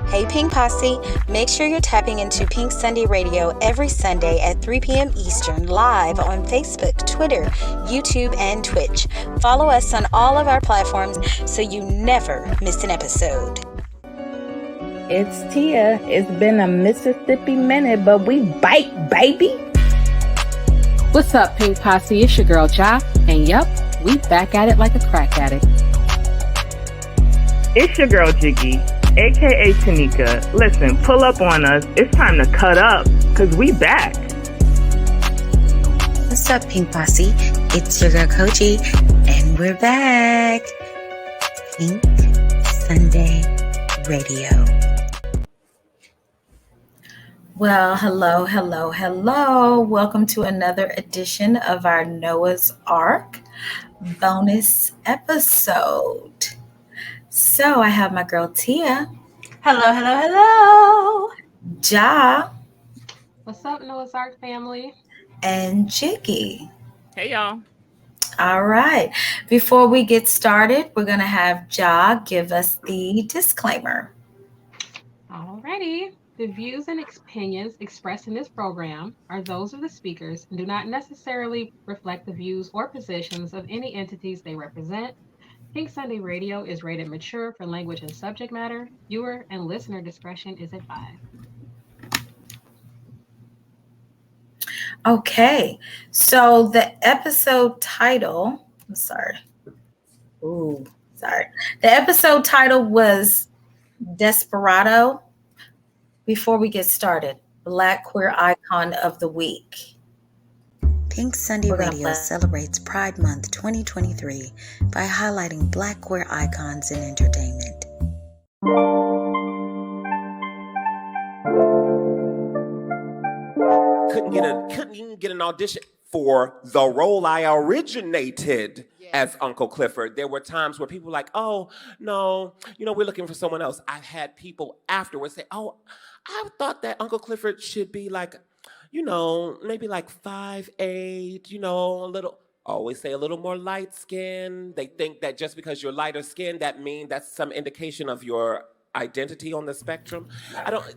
Hey Pink Posse, make sure you're tapping into Pink Sunday Radio every Sunday at 3 p.m. Eastern live on Facebook, Twitter, YouTube, and Twitch. Follow us on all of our platforms so you never miss an episode. It's Tia. It's been a Mississippi minute, but we bite, baby. What's up, Pink Posse? It's your girl, Ja. And yep, we back at it like a crack addict. It's your girl, Jiggy, a.k.a. Tanika. Listen, pull up on us. It's time to cut up, because we back. What's up, Pink Posse? It's your girl, Kogi, and we're back. Pink Sunday Radio. Well, hello. Welcome to another edition of our Noah's Ark bonus episode. So I have my girl Tia. Hello. Ja. What's up, Noah's Ark family? And Jiggy. Hey, y'all. All right. Before we get started, we're going to have Ja give us the disclaimer. Alrighty. The views and opinions expressed in this program are those of the speakers and do not necessarily reflect the views or positions of any entities they represent. Pink Sunday Radio is rated mature for language and subject matter. Viewer and listener discretion is advised. Okay. So the episode title, The episode title was Desperado. Before we get started, Black Queer Icon of the Week. Pink Sunday Radio celebrates Pride Month 2023 by highlighting Black queer icons in entertainment. Couldn't even get an audition for the role I originated as Uncle Clifford. There were times where people were like, oh, no, we're looking for someone else. I've had people afterwards say, oh, I thought that Uncle Clifford should be like, maybe like 5'8", always say a little more light skin. They think that just because you're lighter skinned, that's some indication of your identity on the spectrum.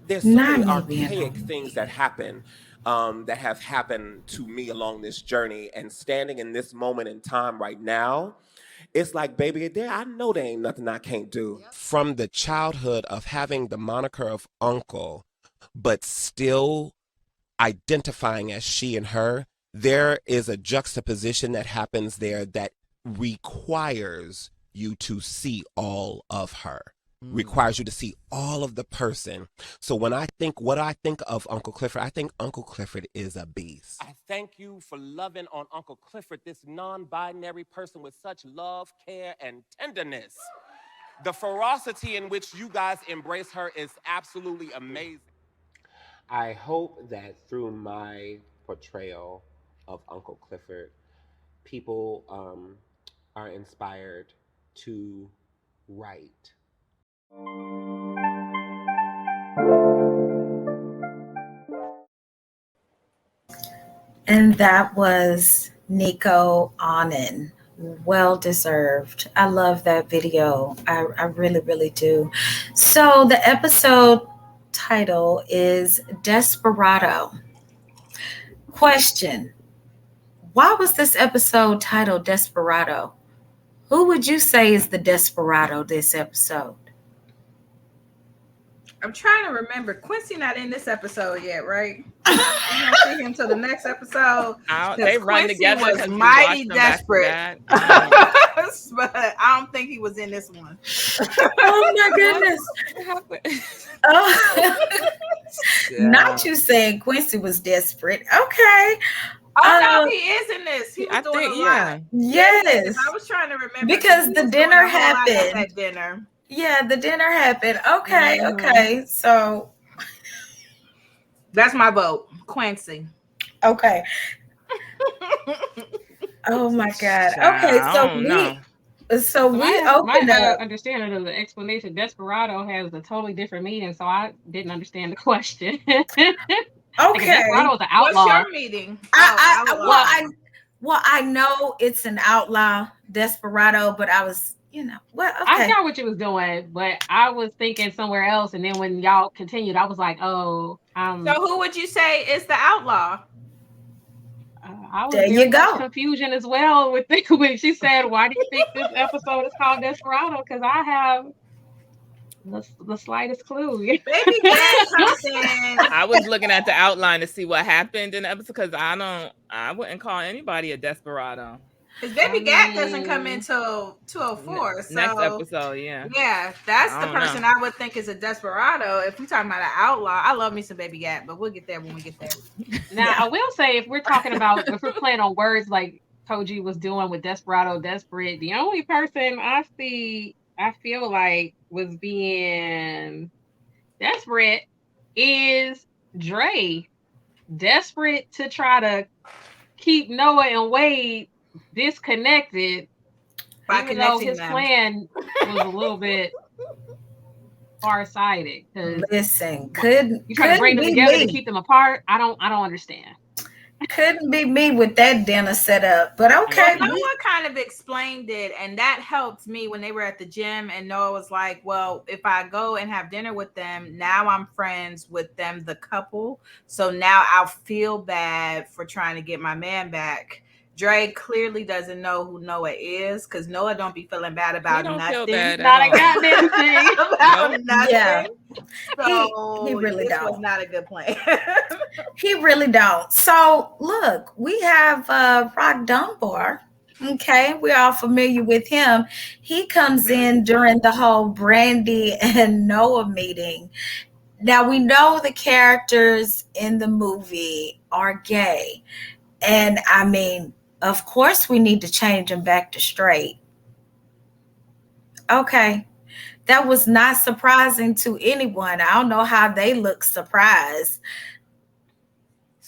There's so many archaic things that happen. That have happened to me along this journey, and standing in this moment in time right now, it's like, baby, I know there ain't nothing I can't do. From the childhood of having the moniker of uncle, but still identifying as she and her, there is a juxtaposition that happens there that requires you to see all of her. Requires you to see all of the person. So when I think of Uncle Clifford, I think Uncle Clifford is a beast. I thank you for loving on Uncle Clifford, this non-binary person with such love, care, and tenderness. The ferocity in which you guys embrace her is absolutely amazing. I hope that through my portrayal of Uncle Clifford, people are inspired to write. And that was Nico Anand. Well deserved. I love that video. I really, really do. So the episode title is Desperado. Question: why was this episode titled Desperado? Who would you say is the desperado this episode? I'm trying to remember. Quincy not in this episode yet, right? You don't see him till the next episode. They run Quincy together. was mighty desperate, but I don't think he was in this one. Oh my goodness! What happened? Oh. Not you saying Quincy was desperate. Okay. Oh no, he is in this. He was doing a lot. Yes. I was trying to remember because the dinner happened. At dinner. Yeah, the dinner happened. Okay, okay. So that's my vote, Quincy. Okay. Oh my God. Okay, so we opened up. Understanding of the explanation, desperado has a totally different meaning, so I didn't understand the question. Okay. Desperado was an outlaw. What's your meeting? Well, I know it's an outlaw Desperado, but I was, well, I okay. got what you was doing, but I was thinking somewhere else. And then when y'all continued, I was like, oh, So who would you say is the outlaw? I was There very you much go. confusion as well with when she said, "Why do you think this episode is called Desperado?" Because I have the slightest clue. Baby Gat comes in. I was looking at the outline to see what happened in the episode because I wouldn't call anybody a desperado. Because Baby Gat doesn't come until 204. So next episode, yeah. Yeah, that's I the don't person know. I would think is a desperado. If we're talking about an outlaw, I love me some Baby Gat, but we'll get there when we get there. Now, I will say, if we're playing on words like Kogi was doing with desperado, desperate, the only person I feel like was being desperate is Dre. Desperate to try to keep Noah and Wade disconnected, By even though connecting his them. plan was a little bit far-sighted. Because Listen, you try to bring couldn't them be together to me. keep them apart. I don't understand. Couldn't be me with that dinner set up. But okay. Well, Noah kind of explained it, and that helped me when they were at the gym. And Noah was like, well, if I go and have dinner with them, now I'm friends with them, the couple. So now I'll feel bad for trying to get my man back. Dre clearly doesn't know who Noah is because Noah don't be feeling bad about He don't nothing. feel bad Not at a goddamn thing. About Nope. nothing. Yeah. So He really this was don't. not a good plan. He really don't. So look, we have Rock Dunbar. Okay, we're all familiar with him. He comes in during the whole Brandy and Noah meeting. Now we know the characters in the movie are gay. And I mean, of course we need to change them back to straight. Okay. That was not surprising to anyone. I don't know how they look surprised.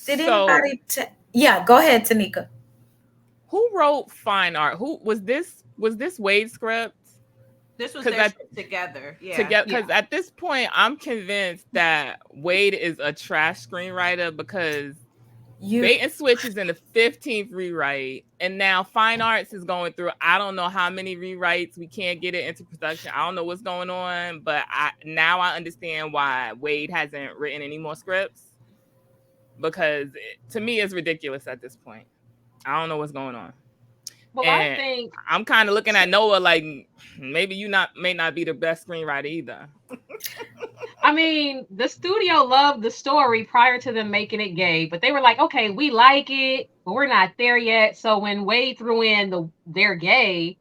Did anybody yeah, go ahead, Tanika. Who wrote fine art? Who was this? Was this Wade's script? This was their script together. Yeah. Together, because at this point, I'm convinced that Wade is a trash screenwriter because Bait and Switch is in the 15th rewrite, and now Fine Arts is going through I don't know how many rewrites. We can't get it into production. I don't know what's going on, but now I understand why Wade hasn't written any more scripts because to me it's ridiculous at this point. I don't know what's going on. Well, and I think I'm kind of looking at Noah like maybe you may not be the best screenwriter either. I mean, the studio loved the story prior to them making it gay, but they were like, okay, we like it, but we're not there yet. So when Wade threw in they're gay,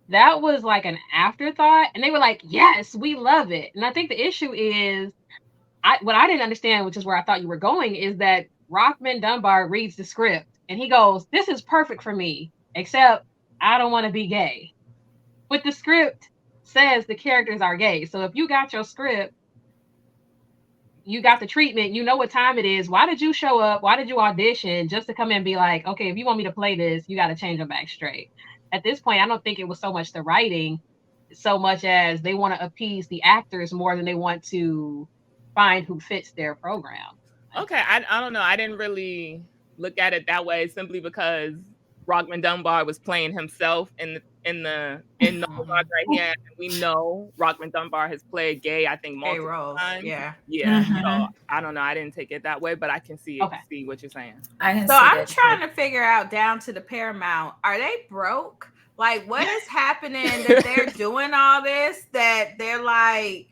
that was like an afterthought. And they were like, yes, we love it. And I think the issue is what I didn't understand, which is where I thought you were going, is that Rockman Dunbar reads the script and he goes, this is perfect for me, except I don't want to be gay. But the script says the characters are gay. So if you got your script, you got the treatment, you know what time it is. Why did you show up? Why did you audition just to come in and be like, okay, if you want me to play this, you got to change them back straight. At this point, I don't think it was so much the writing, so much as they want to appease the actors more than they want to find who fits their program. Okay, I don't know. I didn't really look at it that way simply because Rockman Dunbar was playing himself in the right here. We know Rockman Dunbar has played gay, I think, multiple times. Yeah. So I don't know. I didn't take it that way, but I can see what you're saying. I'm trying to figure out down to the Paramount. Are they broke? Like, what is happening that they're doing all this? That they're like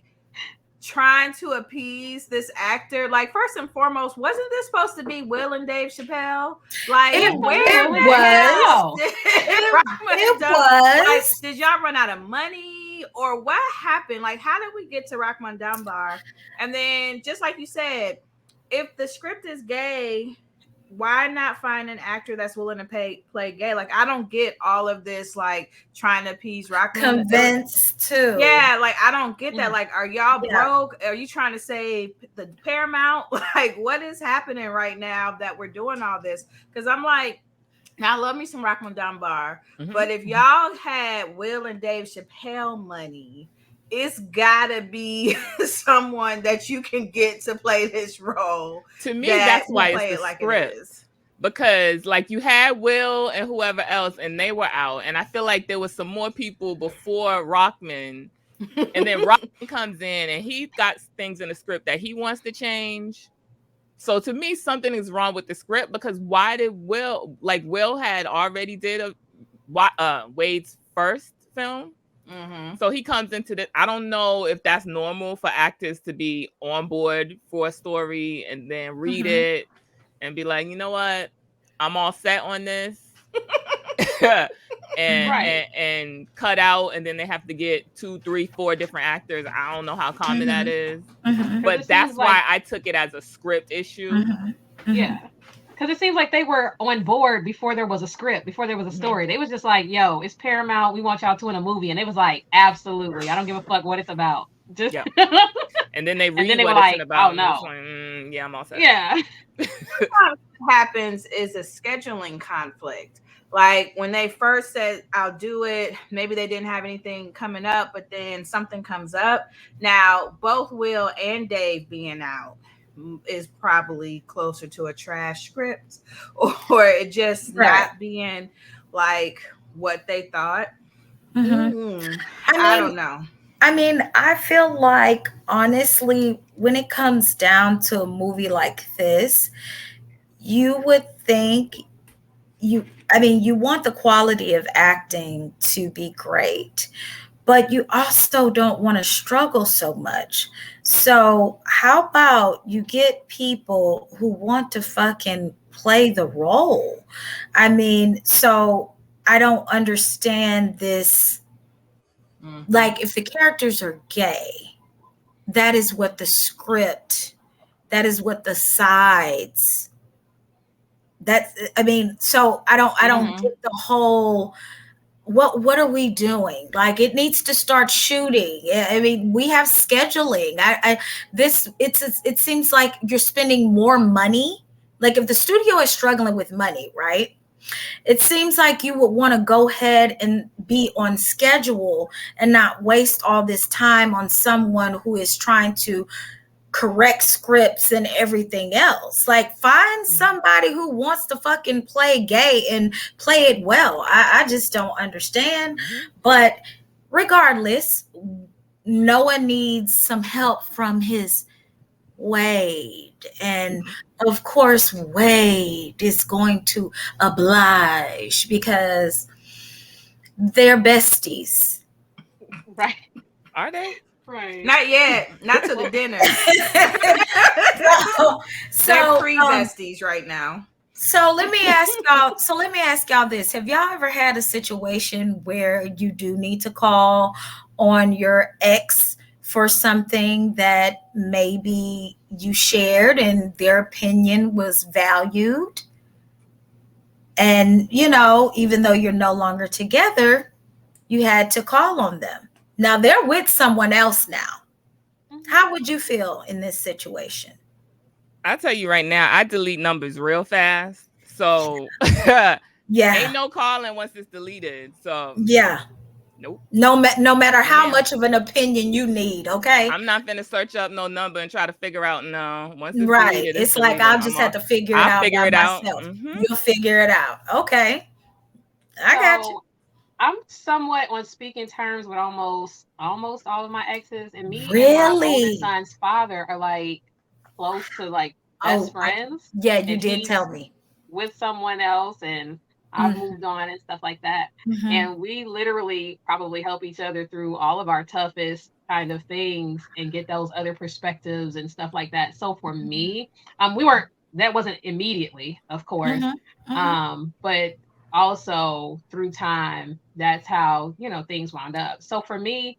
trying to appease this actor. Like, first and foremost, wasn't this supposed to be Will and Dave Chappelle? Like, it was. Like, did y'all run out of money or what happened? Like, how did we get to Rockman Dunbar? And then, just like you said, if the script is gay, why not find an actor that's willing to play gay? Like, I don't get all of this, like, trying to appease Rockman. Convinced too. Yeah, like, I don't get that. Like, are y'all broke? Are you trying to say the Paramount? Like, what is happening right now that we're doing all this? Because I'm like, now I love me some Rockman Dunbar, but if y'all had Will and Dave Chappelle money, it's gotta be someone that you can get to play this role. To me, that's why it's the script. because like you had Will and whoever else, and they were out, and I feel like there was some more people before Rockman, and then Rockman comes in and he got things in the script that he wants to change. So to me, something is wrong with the script, because why did Will had already did Wade's first film. Mm-hmm. So he comes into this. I don't know if that's normal for actors to be on board for a story and then read it and be like, you know what, I'm all set on this. and cut out, and then they have to get 2, 3, 4 different actors. I don't know how common that is, but that's why I took it as a script issue. Yeah, because it seems like they were on board before there was a script, before there was a story. They was just like, yo, it's Paramount, we want y'all to in a movie, and it was like, absolutely, I don't give a fuck what it's about. Just and then they read and then they what were it's like, about. Oh no, like, yeah, I'm all set. Yeah. What happens is a scheduling conflict. Like when they first said, I'll do it, maybe they didn't have anything coming up, but then something comes up. Now, both Will and Dave being out is probably closer to a trash script, or it just not being like what they thought. I don't know. I mean, I feel like, honestly, when it comes down to a movie like this, you would think you want the quality of acting to be great, but you also don't want to struggle so much. So how about you get people who want to fucking play the role? I mean, so I don't understand this. Like, if the characters are gay, that is what the script, that is what the sides, so I don't get the whole, what are we doing? Like, it needs to start shooting. I mean, we have scheduling. It seems like you're spending more money. Like, if the studio is struggling with money, right? It seems like you would want to go ahead and be on schedule and not waste all this time on someone who is trying to correct scripts and everything else. Like, find somebody who wants to fucking play gay and play it well. I just don't understand. But regardless, Noah needs some help from his Wade. And of course, Wade is going to oblige because they're besties. Right. Are they? Right. Not yet. Not to the dinner. They're pre-besties right now. So let me ask y'all this. Have y'all ever had a situation where you do need to call on your ex for something that maybe you shared and their opinion was valued? And, even though you're no longer together, you had to call on them. Now they're with someone else now. How would you feel in this situation? I'll tell you right now, I delete numbers real fast. So ain't no calling once it's deleted. So nope. No matter how much of an opinion you need, okay? I'm not gonna search up no number and try to figure out. No, once it's deleted, it's like deleted, I'll just have to figure it out by myself. You'll figure it out. Okay. I got you. I'm somewhat on speaking terms with almost all of my exes, and me and my oldest son's father are like close to like best friends. You did tell me. With someone else, and I've moved on and stuff like that. And we literally probably help each other through all of our toughest kind of things and get those other perspectives and stuff like that. So for me, that wasn't immediately, of course. But also through time, that's how, things wound up. So for me,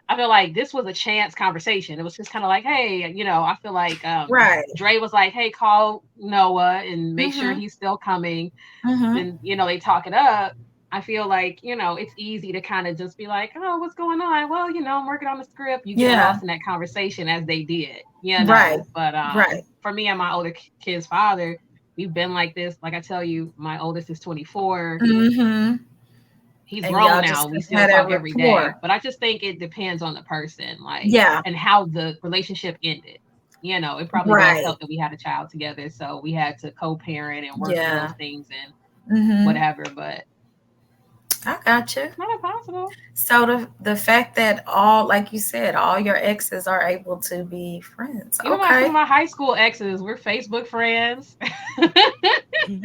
I feel like this was a chance conversation. It was just kind of like, hey, I feel like Dre was like, hey, call Noah and make sure he's still coming. And, they talk it up. I feel like, it's easy to kind of just be like, oh, what's going on? Well, I'm working on the script. You get lost in that conversation as they did. Right. But for me and my older kid's father, we've been like this. Like I tell you, my oldest is 24. He's grown now. We still talk every day. But I just think it depends on the person, and how the relationship ended. it probably does help that we had a child together, so we had to co-parent and work through those things and whatever. But I got you. Not impossible. So the fact that all, like you said, all your exes are able to be friends. Even some of my high school exes, we're Facebook friends.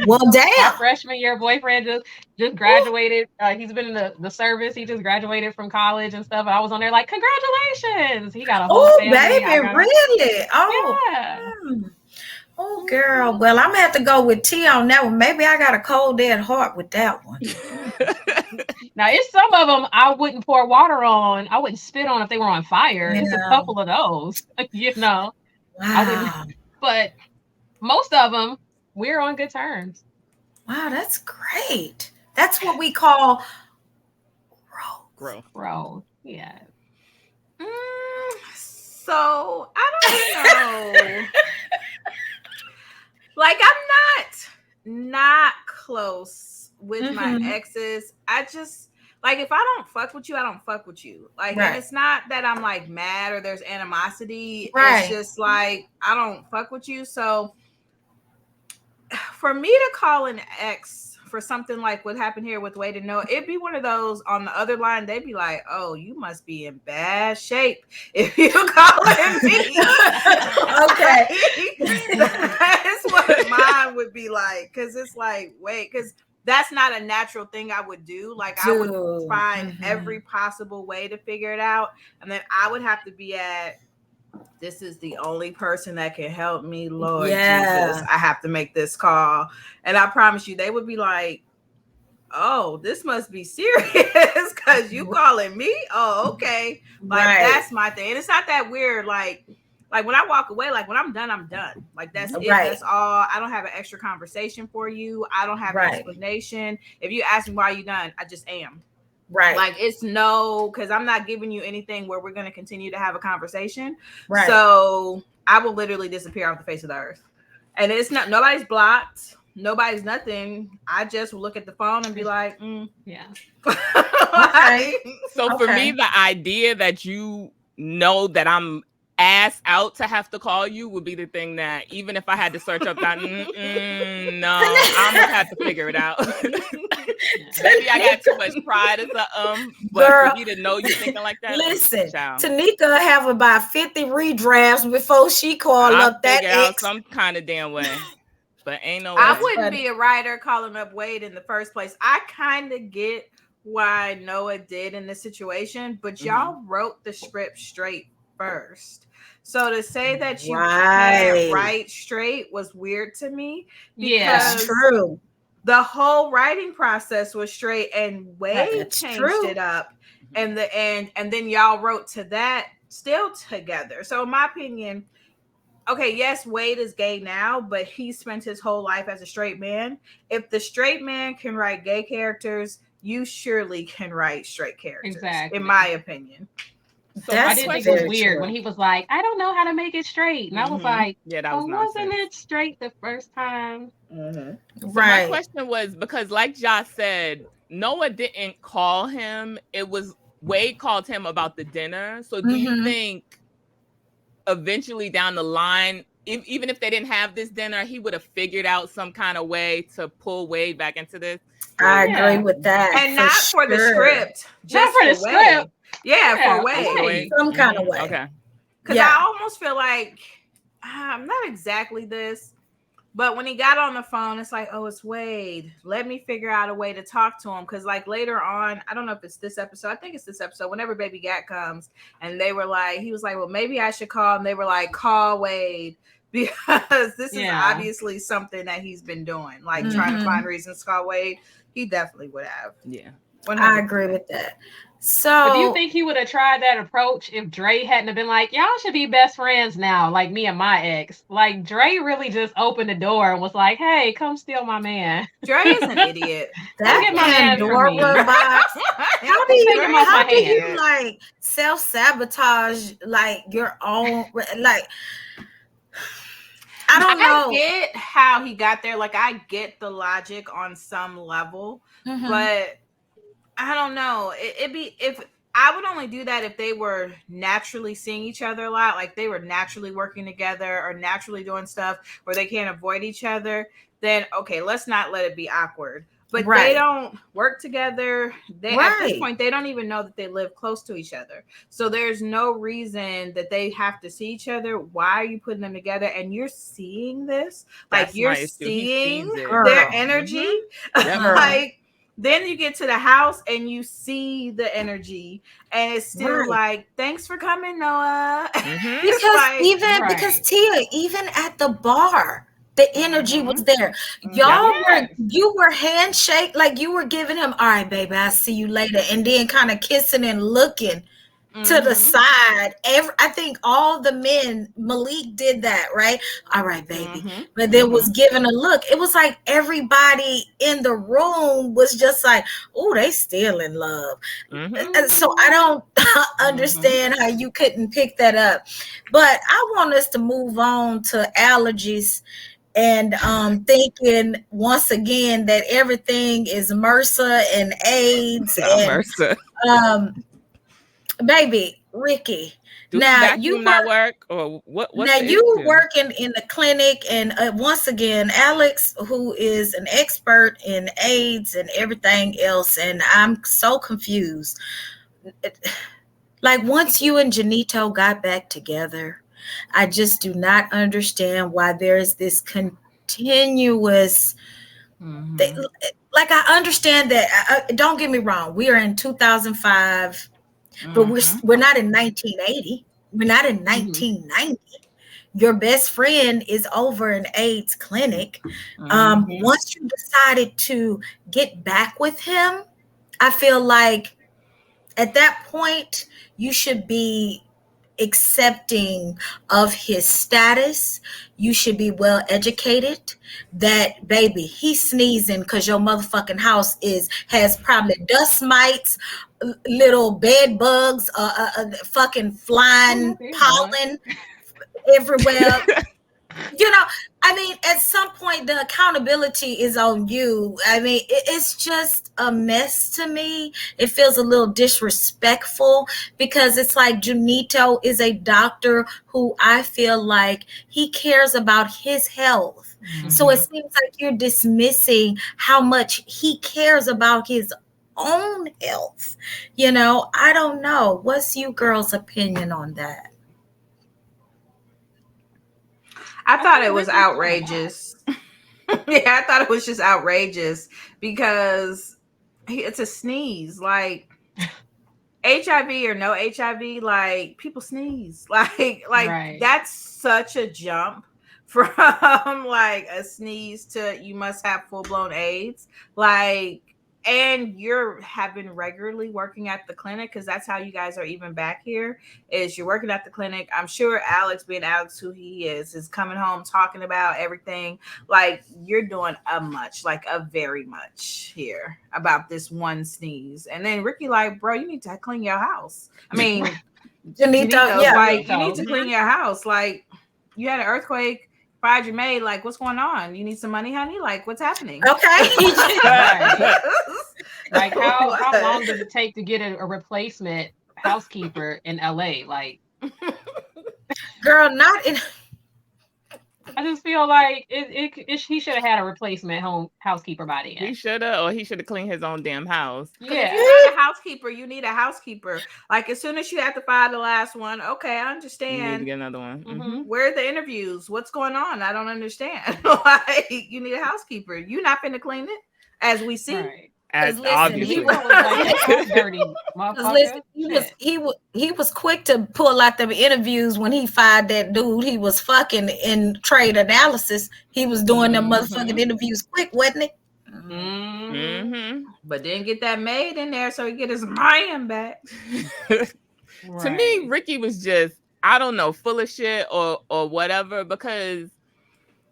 Well, damn. My freshman year boyfriend just graduated. He's been in the service. He just graduated from college and stuff. And I was on there like, congratulations. He got a whole family. Baby, really? Oh, yeah. Oh, girl. Well, I'm going to have to go with Tia on that one. Maybe I got a cold dead heart with that one. Now, it's some of them I wouldn't pour water on. I wouldn't spit on if they were on fire. Yeah. It's a couple of those, Wow. I wouldn't, but most of them, we're on good terms. Wow, that's great. That's what we call growth. Yeah. So, I don't know. Like, I'm not close with my exes. I just, like, if I don't fuck with you, I don't fuck with you. Like, and it's not that I'm, like, mad or there's animosity. It's just, like, I don't fuck with you. So, for me to call an ex for something like what happened here with Wade and Noah, it'd be one of those on the other line. They'd be like, "Oh, you must be in bad shape if you calling me." Okay, that's what mine would be like, because it's like, wait, because that's not a natural thing I would do. Like, I would find every possible way to figure it out, and then I would have to be at, this is the only person that can help me, Lord Jesus. I have to make this call. And I promise you, they would be like, oh, this must be serious because you calling me? Oh, okay. Like, that's my thing. And it's not that weird. Like when I walk away, like when I'm done, I'm done. Like, that's it. That's all. I don't have an extra conversation for you. I don't have an explanation. If you ask me why you done, I just am. Like, it's no, because I'm not giving you anything where we're going to continue to have a conversation. So I will literally disappear off the face of the earth. And it's not, nobody's blocked. Nobody's nothing. I just will look at the phone and be like, yeah. So for me, the idea that you know that I'm ass out to have to call you would be the thing that, even if I had to search up that, no, I'm gonna have to figure it out. Maybe I got too much pride or something, but girl, for you to know you thinking like that. Listen, Tanika have about 50 redrafts before she call up that ex some kind of damn way. But ain't no way. I wouldn't be a writer calling up Wade in the first place. I kind of get why Noah did in this situation, but y'all wrote the script straight first. So to say that you can't write straight was weird to me. That's true. The whole writing process was straight, and Wade changed it up, and then y'all wrote to that still together. So in my opinion, okay, yes, Wade is gay now, but he spent his whole life as a straight man. If the straight man can write gay characters, you surely can write straight characters. Exactly, in my opinion. So I did think it was weird when he was like, I don't know how to make it straight. And I was like, wasn't it straight the first time? So my question was, because like Josh said, Noah didn't call him. It was Wade called him about the dinner. So do you think eventually down the line, even if they didn't have this dinner, he would have figured out some kind of way to pull Wade back into this? I agree with that. And not for the script. Just for the script. Yeah, for Wade. Some kind of way. Okay. Because I almost feel like, I'm not exactly this, but when he got on the phone, it's like, oh, it's Wade. Let me figure out a way to talk to him. Because like later on, I don't know if it's this episode. I think it's this episode. Whenever Baby Gat comes, and they were like, he was like, well, maybe I should call. And they were like, call Wade. Because this is obviously something that he's been doing. Like trying to find reasons to call Wade. He definitely would have. Yeah. 100%. I agree with that. So, but do you think he would have tried that approach if Dre hadn't have been like, y'all should be best friends now, like me and my ex? Like, Dre really just opened the door and was like, hey, come steal my man. Dre is an idiot. That man Pandora box. How do you like self-sabotage like your own, like, I don't know. I get how he got there. Like, I get the logic on some level, but I don't know. It'd be, if I would only do that if they were naturally seeing each other a lot, like they were naturally working together or naturally doing stuff where they can't avoid each other. Then okay, let's not let it be awkward. But they don't work together. They at this point they don't even know that they live close to each other. So there's no reason that they have to see each other. Why are you putting them together? And you're seeing this, like you're seeing their energy, like. Then you get to the house and you see the energy, and it's still like, "Thanks for coming, Noah." Because like, because Tia, even at the bar, the energy was there. You were handshake, like you were giving him, "All right, baby, I'll see you later," and then kind of kissing and looking to the side. I think all the men, Malik did that, right? All right, baby. But there was giving a look. It was like everybody in the room was just like, oh, they still in love. And so I don't understand how you couldn't pick that up. But I want us to move on to allergies and thinking once again that everything is MRSA and AIDS and baby, Ricky. Now you not work or what? Now you were working in the clinic, and once again, Alex, who is an expert in AIDS and everything else, and I'm so confused. Like once you and Janito got back together, I just do not understand why there's this continuous. Like I understand that. Don't get me wrong. We are in 2005. But we're not in 1980. We're not in 1990. Your best friend is over an AIDS clinic. Once you decided to get back with him, I feel like at that point you should be accepting of his status. You should be well educated that baby, he's sneezing because your motherfucking house has probably dust mites, little bed bugs, fucking flying pollen everywhere. You know, I mean, at some point the accountability is on you. I mean, it's just a mess to me. It feels a little disrespectful because it's like Junito is a doctor who I feel like he cares about his health. So it seems like you're dismissing how much he cares about his own health. You know, I don't know. What's you girls' opinion on that? I thought it was outrageous. I thought it was just outrageous because it's a sneeze. Like HIV or no HIV, like people sneeze. Like that's such a jump from like a sneeze to you must have full-blown AIDS. Like, and have been regularly working at the clinic because that's how you guys are even back here, is you're working at the clinic. I'm sure Alex, being Alex who he is coming home talking about everything. Like you're doing a very much here about this one sneeze. And then Ricky like, bro, you need to clean your house. I mean, Janito, like you need to clean your house. Like you had an earthquake. Fried your maid, like what's going on? You need some money, honey? Like what's happening? Okay. Like how long does it take to get a replacement housekeeper in LA? Like, girl, not in. I just feel like he should have had a replacement housekeeper by then. He should have, or he should have cleaned his own damn house. Yeah. If you're not a housekeeper, you need a housekeeper. Like as soon as you have to fire the last one, okay, I understand. You need to get another one. Where are the interviews? What's going on? I don't understand. Like you need a housekeeper. You're not finna clean it, as we see. Right. As obviously. He was quick to pull out them interviews when he fired that dude he was fucking in trade analysis. He was doing them motherfucking interviews quick, wasn't he? But didn't get that maid in there so he get his man back. To me, Ricky was just, I don't know, full of shit or whatever, because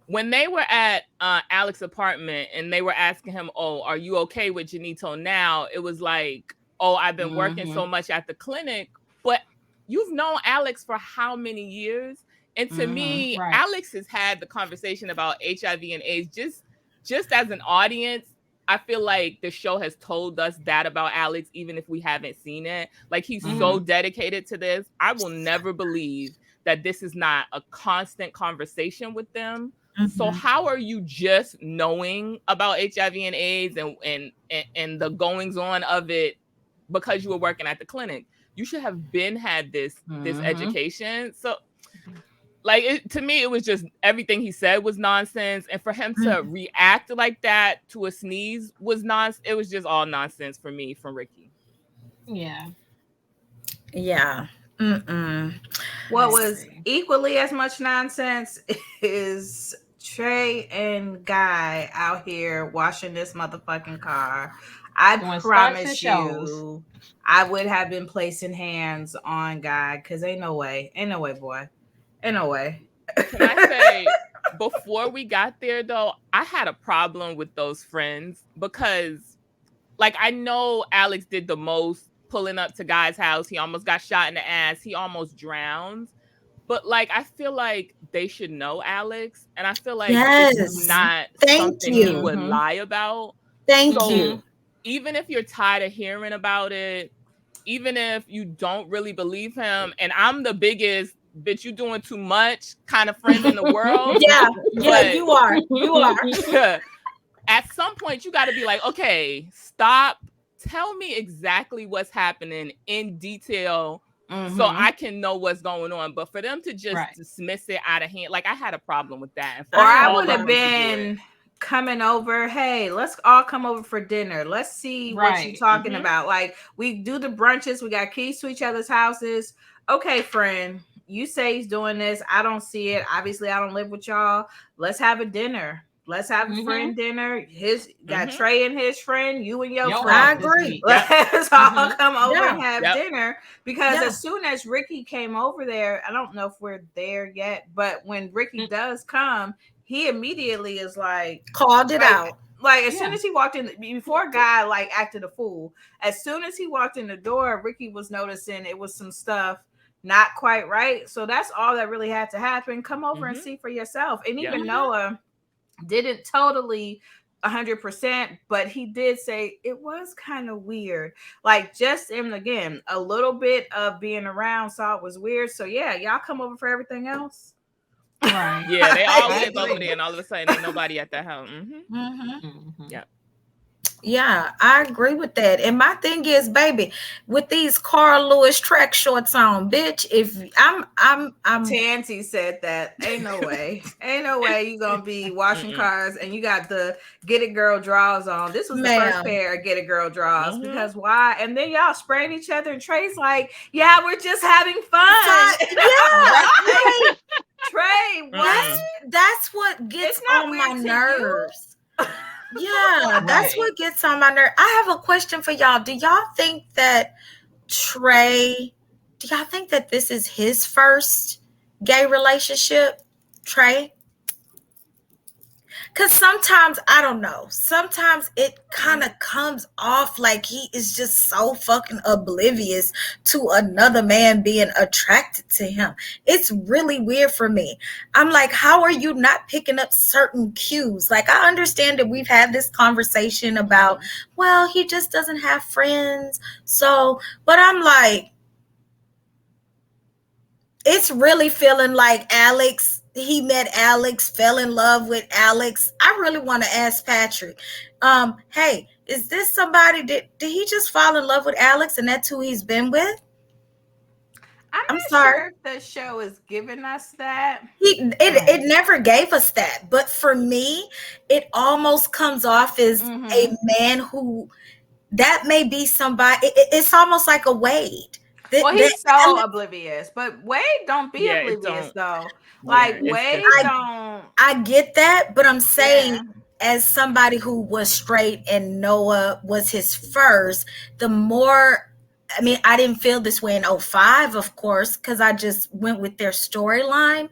when they were at Alex's apartment and they were asking him, oh, are you okay with Janito now? It was like, oh, I've been working so much at the clinic, but you've known Alex for how many years? And to me, Alex has had the conversation about HIV and AIDS just as an audience I feel like the show has told us that about Alex, even if we haven't seen it. Like, he's so dedicated to this. I will never believe that this is not a constant conversation with them. So how are you just knowing about HIV and AIDS and the goings on of it because you were working at the clinic? You should have had this education. So, like, to me, it was just everything he said was nonsense, and for him to react like that to a sneeze was nonsense. It was just all nonsense for me from Ricky. Yeah. What was equally as much nonsense is Trey and Guy out here washing this motherfucking car. I promise you, I would have been placing hands on Guy, because ain't no way, boy. Ain't no way. Can I say, before we got there, though, I had a problem with those friends because, like, I know Alex did the most pulling up to Guy's house. He almost got shot in the ass. He almost drowned. But, like, I feel like they should know Alex. And I feel like this is not something he would lie about. Thank you. Even if you're tired of hearing about it, even if you don't really believe him, and I'm the biggest bitch, you doing too much kind of friend in the world. You are. At some point, you got to be like, okay, stop. Tell me exactly what's happening in detail so I can know what's going on. But for them to just dismiss it out of hand, like, I had a problem with that. Or I would have been coming over. Hey, let's all come over for dinner. Let's see what you're talking about. Like, we do the brunches. We got keys to each other's houses. Okay, friend, you say he's doing this. I don't see it. Obviously, I don't live with y'all. Let's have a dinner. Let's have a friend dinner. His got Trey and his friend, you and your friend. I agree. Let's all come over and have dinner. Because as soon as Ricky came over there, I don't know if we're there yet, but when Ricky does come, he immediately is like called it out. Like, as soon as he walked in, before Guy like acted a fool, as soon as he walked in the door, Ricky was noticing it was some stuff not quite right. So that's all that really had to happen. Come over and see for yourself. And even Noah didn't totally 100%, but he did say it was kind of weird. Like, just him, again, a little bit of being around saw it was weird. So yeah, y'all come over for everything else. Right. Yeah, they all live over there, and all of a sudden ain't nobody at the house. Yeah. Yeah, I agree with that. And my thing is, baby, with these Carl Lewis track shorts on, bitch, if I'm Tansy said that. Ain't no way. Ain't no way you gonna be washing cars and you got the Get It Girl draws on. This was the first pair of Get It Girl draws. Because why? And then y'all spraying each other, and Trey's like, yeah, we're just having fun. Trey, what? That's what gets on my nerves. Yeah, that's what gets on my nerve. I have a question for y'all. Do y'all think that this is his first gay relationship, Trey? Because sometimes, I don't know, sometimes it kind of comes off like he is just so fucking oblivious to another man being attracted to him. It's really weird for me. I'm like, how are you not picking up certain cues? Like, I understand that we've had this conversation about, well, he just doesn't have friends. So, but I'm like, it's really feeling like he met Alex, fell in love with Alex. I really want to ask Patrick, hey, is this somebody, did he just fall in love with Alex and that's who he's been with? I'm not sure if the show is giving us that. It never gave us that. But for me, it almost comes off as a man who, that may be somebody, it's almost like a Wade. Well, he's so oblivious, but Wade don't be oblivious though. Like, Wade don't. I get that, but I'm saying as somebody who was straight and Noah was his first, the more, I mean, I didn't feel this way in 2005, of course, because I just went with their storyline.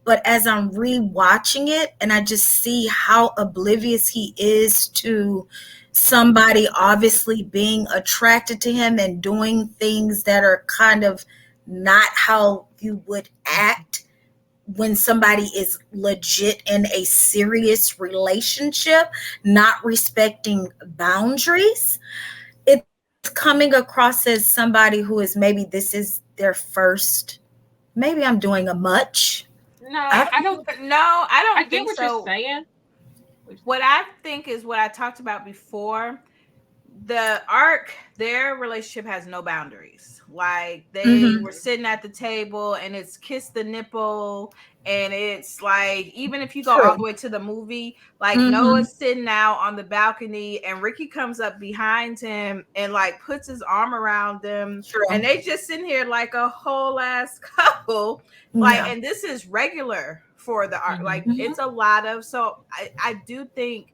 But as I'm rewatching it and I just see how oblivious he is to somebody obviously being attracted to him and doing things that are kind of not how you would act when somebody is legit in a serious relationship, not respecting boundaries, it's coming across as somebody who is maybe this is their first, maybe I'm doing a much. No, I don't think get what so. you're saying. What I think is what I talked about before. The arc, their relationship has no boundaries. Like they were sitting at the table and it's kiss the nipple, and it's like, even if you go all the way to the movie, like Noah's sitting out on the balcony and Ricky comes up behind him and like puts his arm around them, and they just sitting here like a whole ass couple. Like, and this is regular for the arc. Like it's a lot of, so I do think,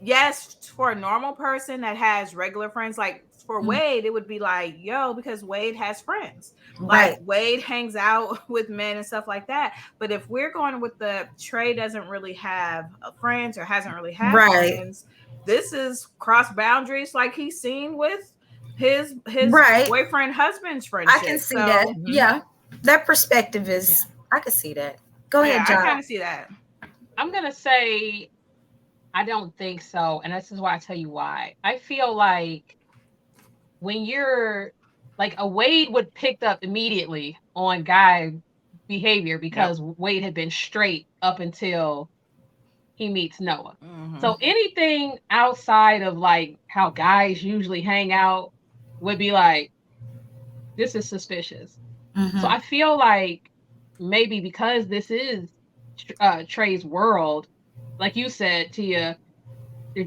yes, for a normal person that has regular friends, like for Wade, it would be like, yo, because Wade has friends. Like Wade hangs out with men and stuff like that. But if we're going with the Trey doesn't really have friends or hasn't really had friends, this is cross boundaries like he's seen with his boyfriend husband's friendship. I can see that. Yeah. That perspective is, I can see that. Go ahead, John. I kind of see that. I'm going to say, I don't think so. And this is why I tell you why. I feel like when you're like, a Wade would pick up immediately on guy behavior because Wade had been straight up until he meets Noah. So anything outside of like how guys usually hang out would be like, this is suspicious. So I feel like maybe because this is Trey's world, like you said, Tia,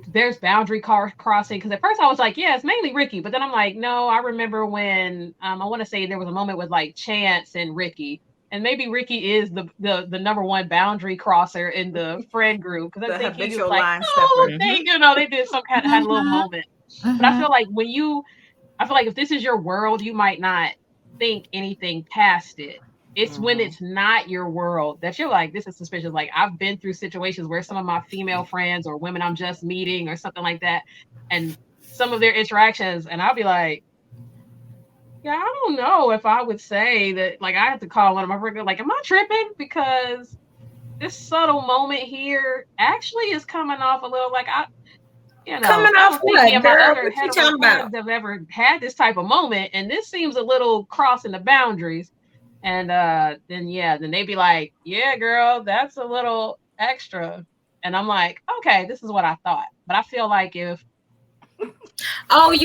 there's boundary crossing. Because at first I was like, yeah, it's mainly Ricky. But then I'm like, no, I remember when I want to say there was a moment with like Chance and Ricky. And maybe Ricky is the number one boundary crosser in the friend group. Because I think he was like, oh, they did some kind of had a little moment. But I feel like if this is your world, you might not think anything past it. It's when it's not your world that you're like, this is suspicious. Like, I've been through situations where some of my female friends or women I'm just meeting or something like that, and some of their interactions, and I'll be like, yeah, I don't know if I would say that. Like, I have to call one of my friends, like, am I tripping? Because this subtle moment here actually is coming off a little like, coming off what, girl? What you talking about? Have ever had this type of moment, and this seems a little crossing the boundaries. And then they'd be like, yeah, girl, that's a little extra. And I'm like, okay, this is what I thought. But I feel like if you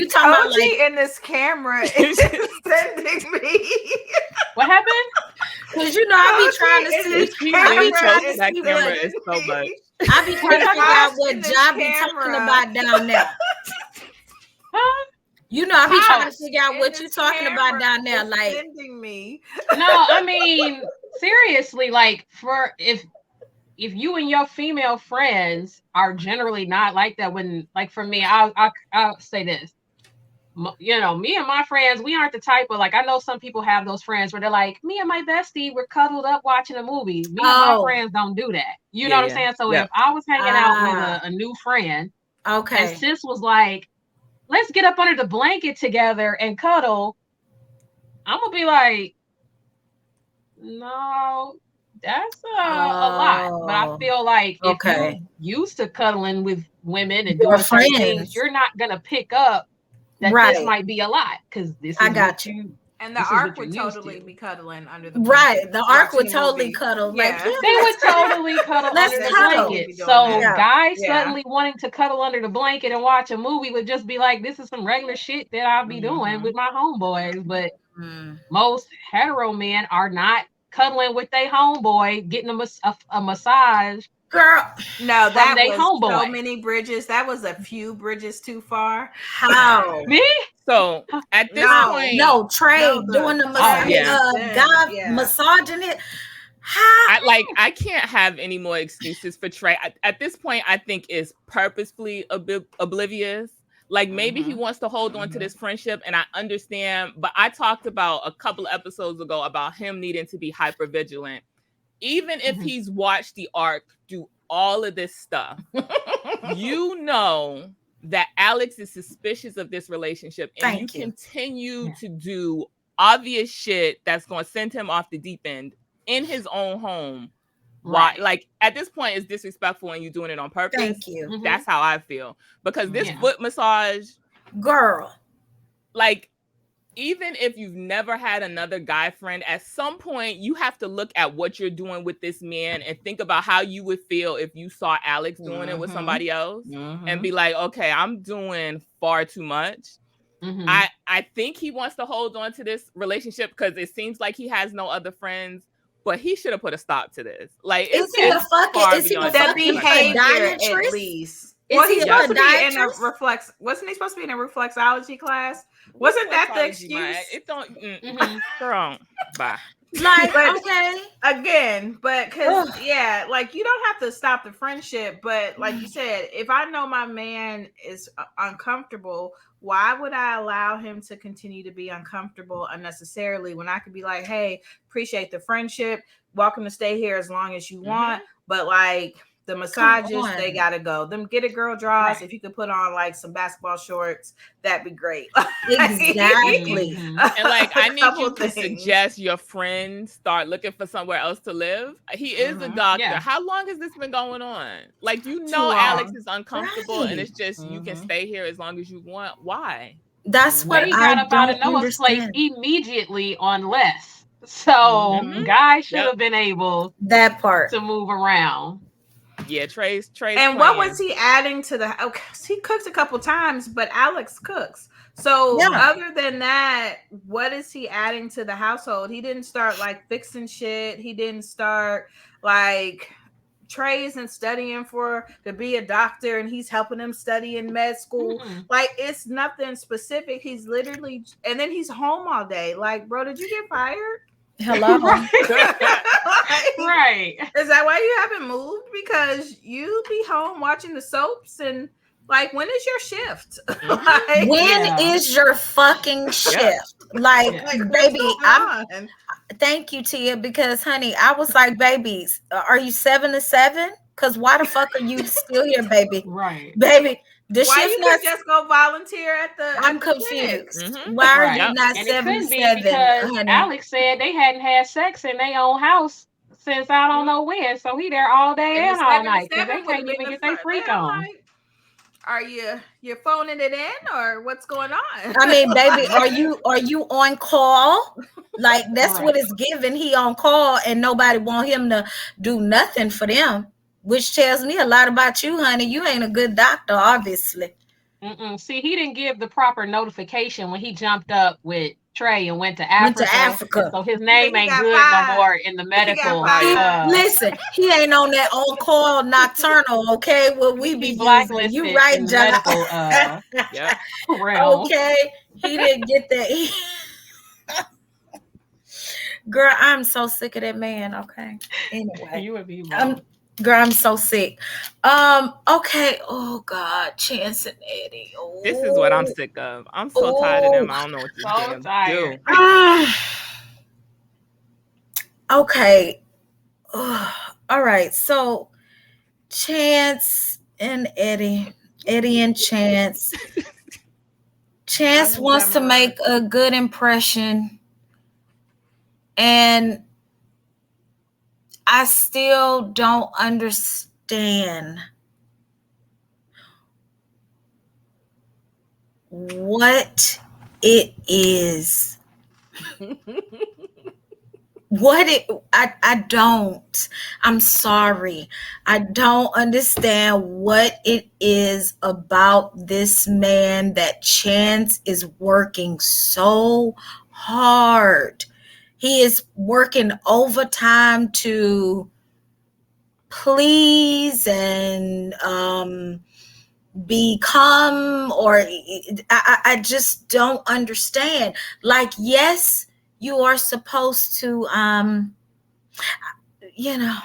talking about like in this camera is sending me. What happened? Because I be trying to see. That camera is so much. I be trying to figure out what Job be talking about down there. I be trying to figure out what you talking about down there. Like, me. No, I mean, seriously, like, for if you and your female friends are generally not like that, when, like, for me, I'll say this. Me and my friends, we aren't the type of, like, I know some people have those friends where they're like, me and my bestie, we're cuddled up watching a movie. Me and my friends don't do that. You know what I'm saying? So if I was hanging out with a new friend, and sis was like, let's get up under the blanket together and cuddle, I'm gonna be like, no, that's a lot. But I feel like if you're used to cuddling with women and doing certain things, you're not gonna pick up that this might be a lot, because this is I got you. And the arc would totally be cuddling under the blanket. The arc would totally cuddle. Yeah. Like, they would totally cuddle under the blanket. So guys suddenly wanting to cuddle under the blanket and watch a movie would just be like, this is some regular shit that I'll be doing with my homeboys. But most hetero men are not cuddling with their homeboy, getting a massage. Girl, no, that was homeboy. So many bridges. That was a few bridges too far. How? Me? So at this point, Trey doing the guy massaging it. How? I can't have any more excuses for Trey. At this point, I think is purposefully oblivious. Like, maybe he wants to hold on to this friendship, and I understand. But I talked about a couple of episodes ago about him needing to be hyper vigilant. Even if he's watched the arc do all of this stuff, that Alex is suspicious of this relationship, and you continue to do obvious shit that's going to send him off the deep end in his own home why? Right. Like at this point, it's disrespectful and you doing it on purpose. Thank you. That's how I feel, because this Yeah. foot massage, Girl. like, even if you've never had another guy friend, at some point you have to look at what you're doing with this man and think about how you would feel if you saw Alex doing it with somebody else and be like, okay, I'm doing far too much. I think he wants to hold on to this relationship because it seems like he has no other friends, but he should have put a stop to this. Like, Is he a fucking podiatrist? At least. Is he supposed to be podiatrist? in a reflex? Wasn't he supposed to be in a reflexology class? Wasn't that the excuse? It don't. Girl, bye. Like, okay, again, but because like, you don't have to stop the friendship, but like you said, if I know my man is uncomfortable, why would I allow him to continue to be uncomfortable unnecessarily when I could be like, hey, appreciate the friendship, welcome to stay here as long as you want, but like, the massages, they gotta go. Them get a girl draws. If you could put on like some basketball shorts, that'd be great. Exactly. And like, I need you to suggest your friend start looking for somewhere else to live. He is a doctor. How long has this been going on? Like, you know, Alex is uncomfortable, and it's just you can stay here as long as you want. Why? That's what he got up out of Noah's place immediately on less. So guys should have been able to move around. Yeah, Trey's and what was he adding to the? Okay, he cooks a couple times, but Alex cooks. So other than that, what is he adding to the household? He didn't start like fixing shit. He didn't start like Trey isn't studying to be a doctor, and he's helping him study in med school. Like, it's nothing specific. He's literally, and then he's home all day. Like, bro, did you get fired? Hello. Right. Right. Is that why you haven't moved? Because you be home watching the soaps, and like, when is your shift? Like, when is your fucking shift? Like, baby, thank you, Tia, because honey, I was like, babies, are you 7 to 7? Because why the fuck are you still here, baby? Right. Baby. Why you could just go volunteer at the? I'm confused. Why are you not 7 to 7? Because honey? Alex said they hadn't had sex in their own house since I don't know when. So he there all day and all night because they can't even get their freak on. Like, are you're phoning it in, or what's going on? I mean, baby, are you on call? Like, that's what it's given. He on call, and nobody want him to do nothing for them. Which tells me a lot about you, honey. You ain't a good doctor, obviously. See, he didn't give the proper notification when he jumped up with Trey and went to Africa. So his name ain't good no more in the medical. Listen, he ain't on that on-call nocturnal, okay? What we be using. You right, John. Okay, he didn't get that. Girl, I'm so sick of that man, okay? Anyway. You would be girl, I'm so sick. Okay. Oh God, Chance and Eddie. Oh. This is what I'm sick of. I'm so tired of them. I don't know what to do. Okay. All right. So Chance and Eddie and Chance. Chance wants to make a good impression, and I still don't understand what it is. I don't. I'm sorry. I don't understand what it is about this man that Chance is working so hard. He is working overtime to please and become, or I just don't understand. Like, yes, you are supposed to, you know,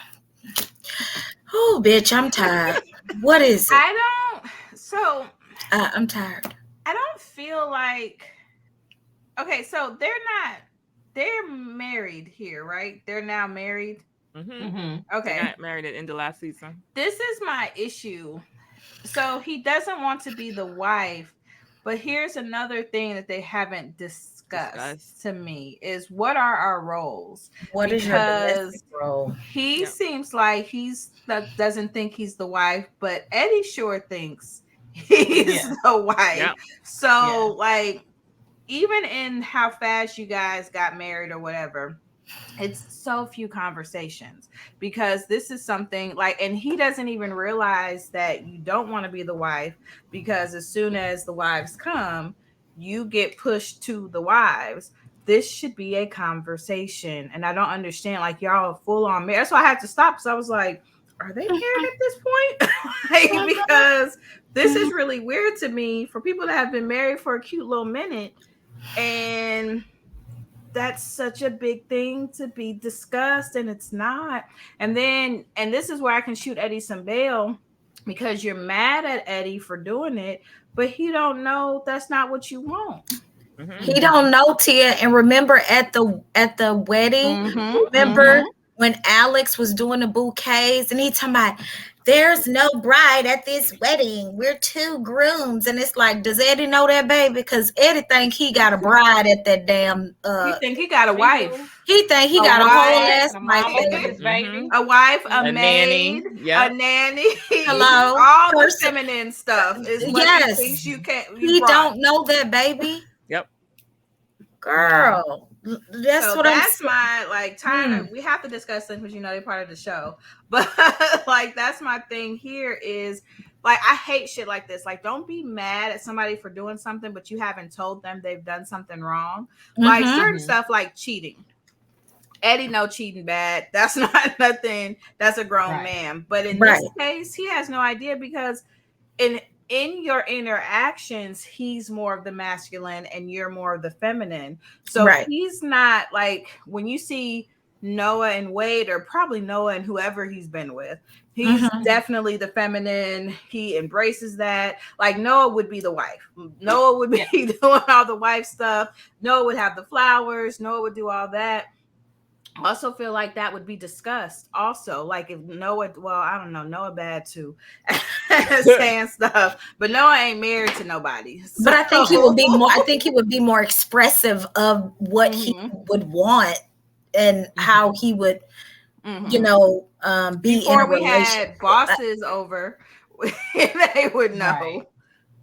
oh, bitch, I'm tired. What is it? I'm tired. I don't feel like, okay, so they're married here, right? They're now married. Okay. They got married at the end of last season. This is my issue. So he doesn't want to be the wife, but here's another thing that they haven't discussed discuss to me is what are our roles? What is your domestic role? He seems like doesn't think he's the wife, but Eddie sure thinks he's the wife. Yeah. So like, even in how fast you guys got married or whatever, it's so few conversations, because this is something like, and he doesn't even realize that you don't want to be the wife, because as soon as the wives come, you get pushed to the wives. This should be a conversation. And I don't understand, like, y'all are full on married. That's why I had to stop, because I was like, are they married at this point? Like, because this is really weird to me for people that have been married for a cute little minute. And that's such a big thing to be discussed, and it's not. And this is where I can shoot Eddie some bail, because you're mad at Eddie for doing it, but he don't know that's not what you want. Mm-hmm. He don't know, Tia. And remember at the wedding, remember when Alex was doing the bouquets, and he talking about, there's no bride at this wedding. We're 2 grooms. And it's like, does Eddie know that, baby? Because Eddie think he got a bride at that damn... he think he got a wife. He think he got a whole ass wife. A wife, a maid, a nanny. Hello. All the feminine stuff is what he thinks you can't... He don't know that, baby. Yep. Girl. That's my like time. We have to discuss them because they're part of the show. But like, that's my thing here is like, I hate shit like this. Like, don't be mad at somebody for doing something, but you haven't told them they've done something wrong. Like certain stuff, like cheating. Eddie know cheating bad. That's not nothing. That's a grown man. But in this case, he has no idea, because in your interactions, he's more of the masculine and you're more of the feminine. So he's not like, when you see Noah and Wade, or probably Noah and whoever he's been with, he's definitely the feminine. He embraces that. Like, Noah would be the wife. Noah would be doing all the wife stuff. Noah would have the flowers. Noah would do all that. Also feel like that would be discussed also. Like, if Noah, well, I don't know, Noah bad too, saying stuff, but Noah ain't married to nobody. So. But I think he would be more, more expressive of what he would want and how he would, be before in a we had bosses over, they would know.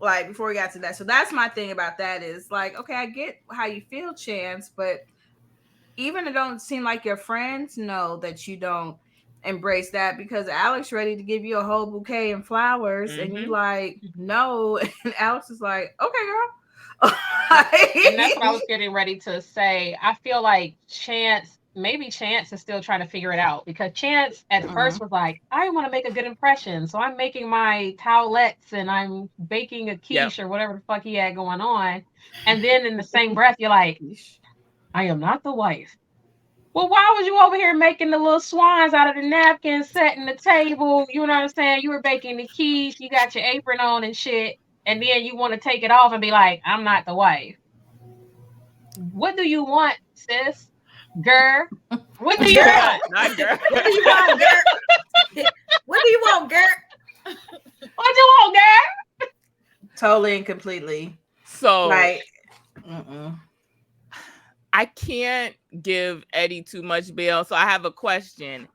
Like, before we got to that. So that's my thing about that is like, okay, I get how you feel, Chance, but even it don't seem like your friends know that you don't embrace that, because Alex ready to give you a whole bouquet and flowers and you like, no. And Alex is like, okay, girl. And that's what I was getting ready to say. I feel like Chance is still trying to figure it out, because Chance at first was like, I want to make a good impression. So I'm making my towelettes and I'm baking a quiche or whatever the fuck he had going on. And then in the same breath, you're like, I am not the wife. Well, why was you over here making the little swans out of the napkins, setting the table? You know what I'm saying? You were baking the quiche, you got your apron on and shit, and then you want to take it off and be like, I'm not the wife. What do you want, sis? Girl? What do you want? Not girl. What do you want, girl? What do you want, girl? What you want, girl? Totally and completely. So, like, I can't give Eddie too much bail. So I have a question.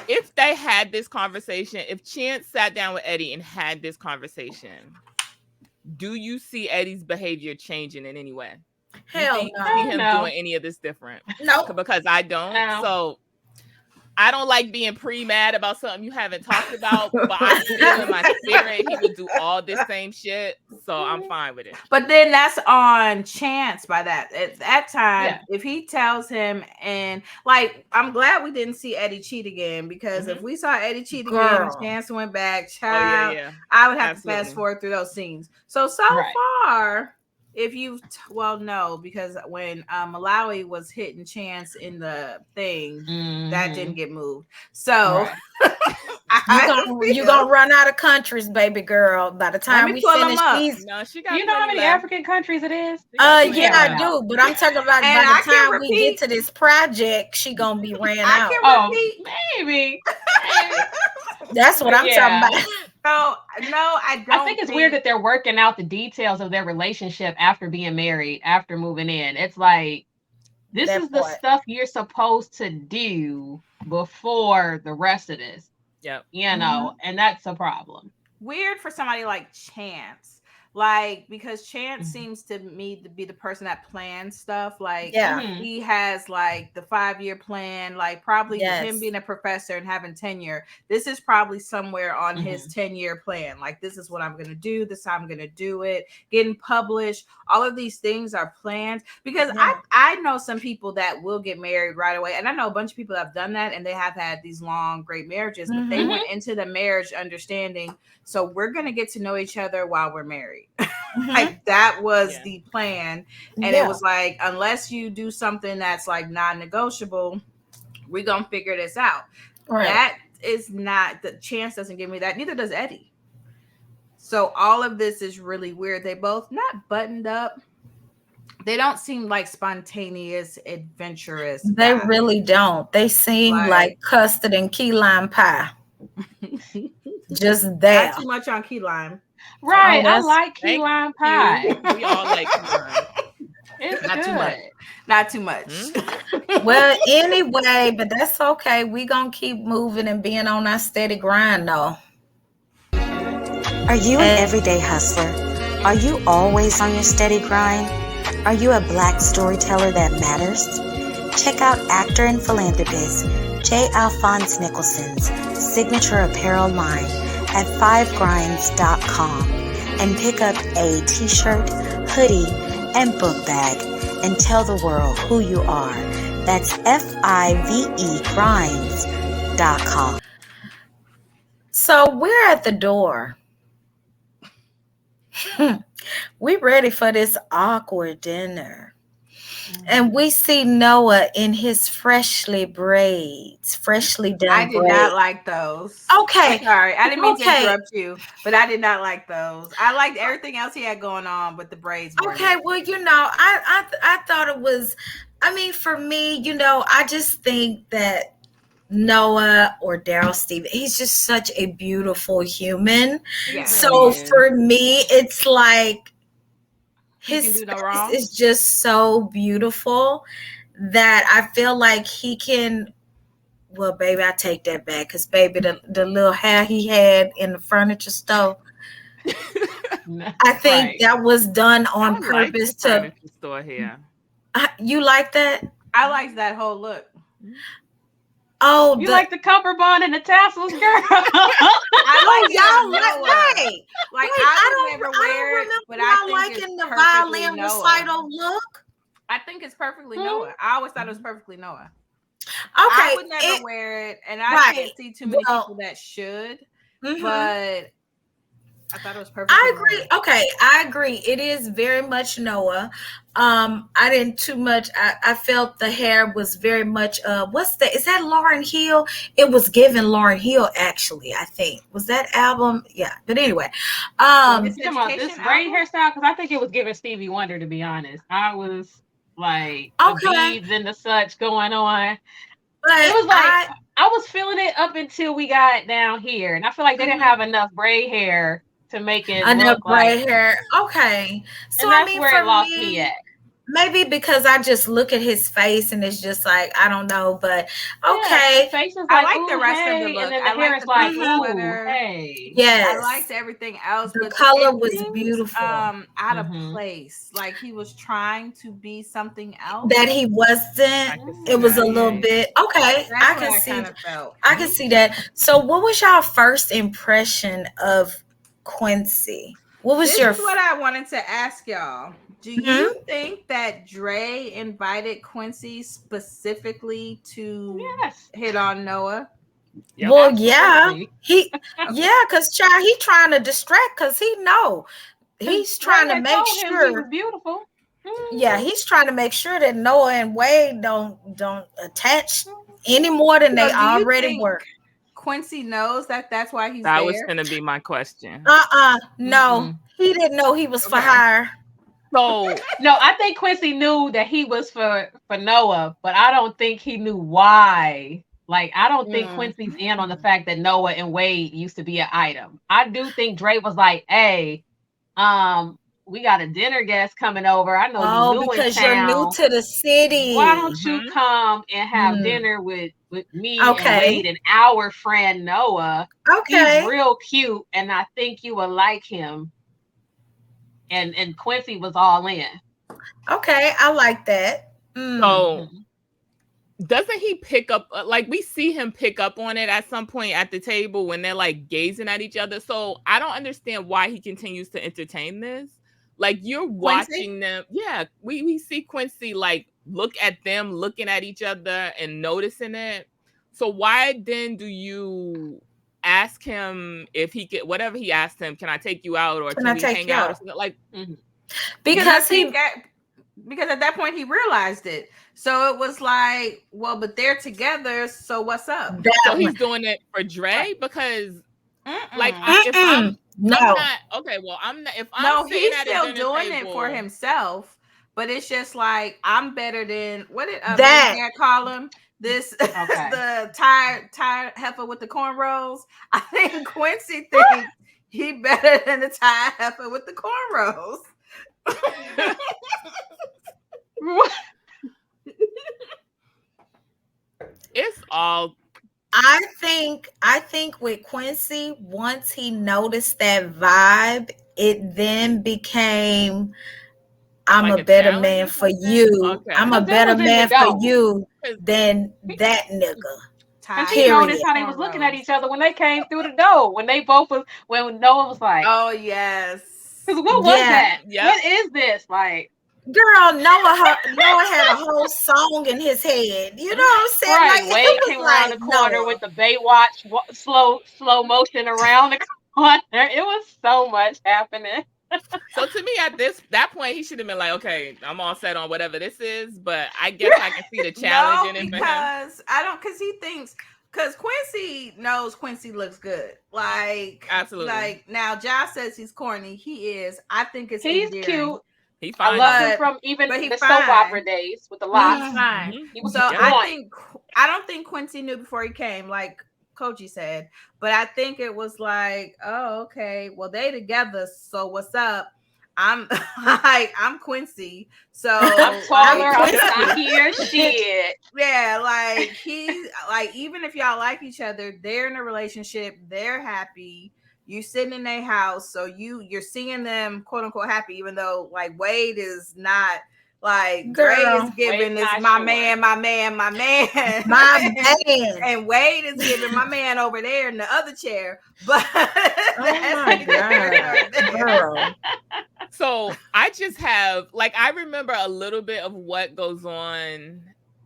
If they had this conversation, if Chance sat down with Eddie and had this conversation, do you see Eddie's behavior changing in any way? Hell do you see him doing any of this different? No. Because I don't. No. So I don't like being pre-mad about something you haven't talked about, but I feel in my spirit he would do all this same shit, so I'm fine with it. But then that's on Chance by that. At that time, if he tells him, and like, I'm glad we didn't see Eddie cheat again, because if we saw Eddie cheat again, Chance went back, child, I would have to fast forward through those scenes. So far, if you no, because when Malawi was hitting Chance in the thing, that didn't get moved. So you're gonna run out of countries, baby girl. By the time we finish these, no, she got. You know how many African countries it is? I do, but I'm talking about by the time we get to this project, she gonna be ran out. Maybe. That's what I'm talking about. No, I don't. I think it's weird that they're working out the details of their relationship after being married, after moving in. It's like, this is the stuff you're supposed to do before the rest of this. Yep. You know, and that's a problem. Weird for somebody like Chance. Like, because Chance seems to me to be the person that plans stuff. Like, he has like the 5-year plan, like probably him being a professor and having tenure. This is probably somewhere on his 10-year plan. Like, this is what I'm going to do. This is how I'm going to do it. Getting published. All of these things are planned, because I know some people that will get married right away. And I know a bunch of people that have done that, and they have had these long, great marriages, but they went into the marriage understanding, so we're going to get to know each other while we're married. Like, that was the plan. And it was like, unless you do something that's like non-negotiable, we're going to figure this out. Right. That is not, the Chance doesn't give me that. Neither does Eddie. So all of this is really weird. They both not buttoned up. They don't seem like spontaneous, adventurous They guys. really don't. They seem like custard and key lime pie. Just there. Not too much on key lime. Right. I like key lime pie. We all like key lime. It's not good. too much. Not too much. Well, anyway, but that's okay. We gonna keep moving and being on our steady grind, though. Are you an everyday hustler? Are you always on your steady grind? Are you a Black storyteller that matters? Check out actor and philanthropist J. Alphonse Nicholson's signature apparel line at fivegrinds.com and pick up a t-shirt, hoodie, and book bag and tell the world who you are. That's FIVE Grinds.com. So we're at the door. We ready for this awkward dinner. And we see Noah in his freshly done braids. I did not like those. Okay. I'm sorry. I didn't mean to interrupt you, but I did not like those. I liked everything else he had going on, but the braids weren't. Okay, well, I thought it was, I mean, for me, I just think that Noah or Daryl Stevens, he's just such a beautiful human. Yeah, so for me, it's like his face is just so beautiful that I feel like he can. Well, baby, I take that back, because baby, the little hair he had in the furniture store, I think that was done on purpose to. Furniture store hair. You like that? I liked that whole look. Oh, you like the cummerbund and the tassels, girl? I like y'all right. Like, I don't never wear it, but I think liking the violin recital look. I think it's perfectly Noah. I always thought it was perfectly Noah. Okay, I would never wear it, and I can't see too many people that should. But I thought it was perfect. I agree. Noah. Okay, I agree. It is very much Noah. I didn't too much. I felt the hair was very much. Is that Lauryn Hill? It was given Lauryn Hill, actually. I think was that album. Yeah, but anyway. This braid hairstyle, because I think it was giving Stevie Wonder. To be honest, I was like the beads and the such going on. But it was like I was feeling it up until we got down here, and I feel like they didn't have enough braid hair to make it enough braid hair. Okay, so and that's where it lost me at. Maybe because I just look at his face and it's just like, I don't know, but okay. Yeah, face is like, I like the rest of the look. And then the hair is like, ooh, hey. Yes. I liked everything else. The color was beautiful. Out of place. Like he was trying to be something else. That he wasn't. It was a little bit. Okay. I can see. I can see that. So what was y'all first impression of Quincy? What was This is what I wanted to ask y'all. Do you think that Dre invited Quincy specifically to hit on Noah? Yep. Well, absolutely. Because child, he trying to distract, because he's trying to make sure he was beautiful. Yeah, he's trying to make sure that Noah and Wade don't attach any more than they already were. Quincy knows that's why he's that there. Was going to be my question. No, he didn't know he was for hire. So no, I think Quincy knew that he was for Noah, but I don't think he knew why Like, I don't think Quincy's in on the fact that Noah and Wade used to be an item. I do think Dre was like, hey, we got a dinner guest coming over. I know you're new in town. You're new to the city. Why don't you come and have dinner with me and Wade and our friend Noah? Okay. He's real cute, and I think you will like him. And Quincy was all in. Okay, I like that. So doesn't he pick up, like we see him pick up on it at some point at the table when they're like gazing at each other? So I don't understand why he continues to entertain this. Like, you're watching them. Yeah, we see Quincy like look at them looking at each other and noticing it. So why then do you ask him if he could, whatever he asked him, can I take you out, or can we hang out or something? Like, because at that point he realized it. So it was like, well, but they're together, so what's up? So he's doing it for Dre because like if I'm not okay, well, I'm not, if I'm he's still doing it for himself, but it's just like, I'm better than, what did that call him? This the tired heifer with the cornrows. I think Quincy thinks he better than the tired heifer with the cornrows. It's all. I think with Quincy, once he noticed that vibe, it then became, I'm like a better man for you. Okay. I'm a better man for you than that nigga. And he noticed how they was looking at each other when they came through the door. When they both was, when Noah was like, "Oh yes, what was that? Yep. What is this?" Like, girl, Noah had a whole song in his head. You know what I'm saying? Right. Like, Wade came around the corner with the Baywatch slow motion around the corner. It was so much happening. So to me, at that point, he should have been like, okay, I'm all set on whatever this is, but I guess I can see the challenge in it for him. Because he thinks, because Quincy knows Quincy looks good. Like, absolutely. Like, now Josh says he's corny. He is. I think he's endearing. Cute. He fine. I love him from even the soap opera days with the locks. He's fine. So I don't think Quincy knew before he came, like Kogi said, but I think it was like, oh, okay, well, they together, so what's up? I'm Quincy, so I'm taller, I'm stockier, shit. Yeah, like he's like, even if y'all like each other, they're in a relationship, they're happy. You sitting in their house, so you're seeing them quote unquote happy, even though like Wade is not. Like, Dre is giving this my man, and Wade is giving my man over there in the other chair. But my God, girl. So I just have, like, I remember a little bit of what goes on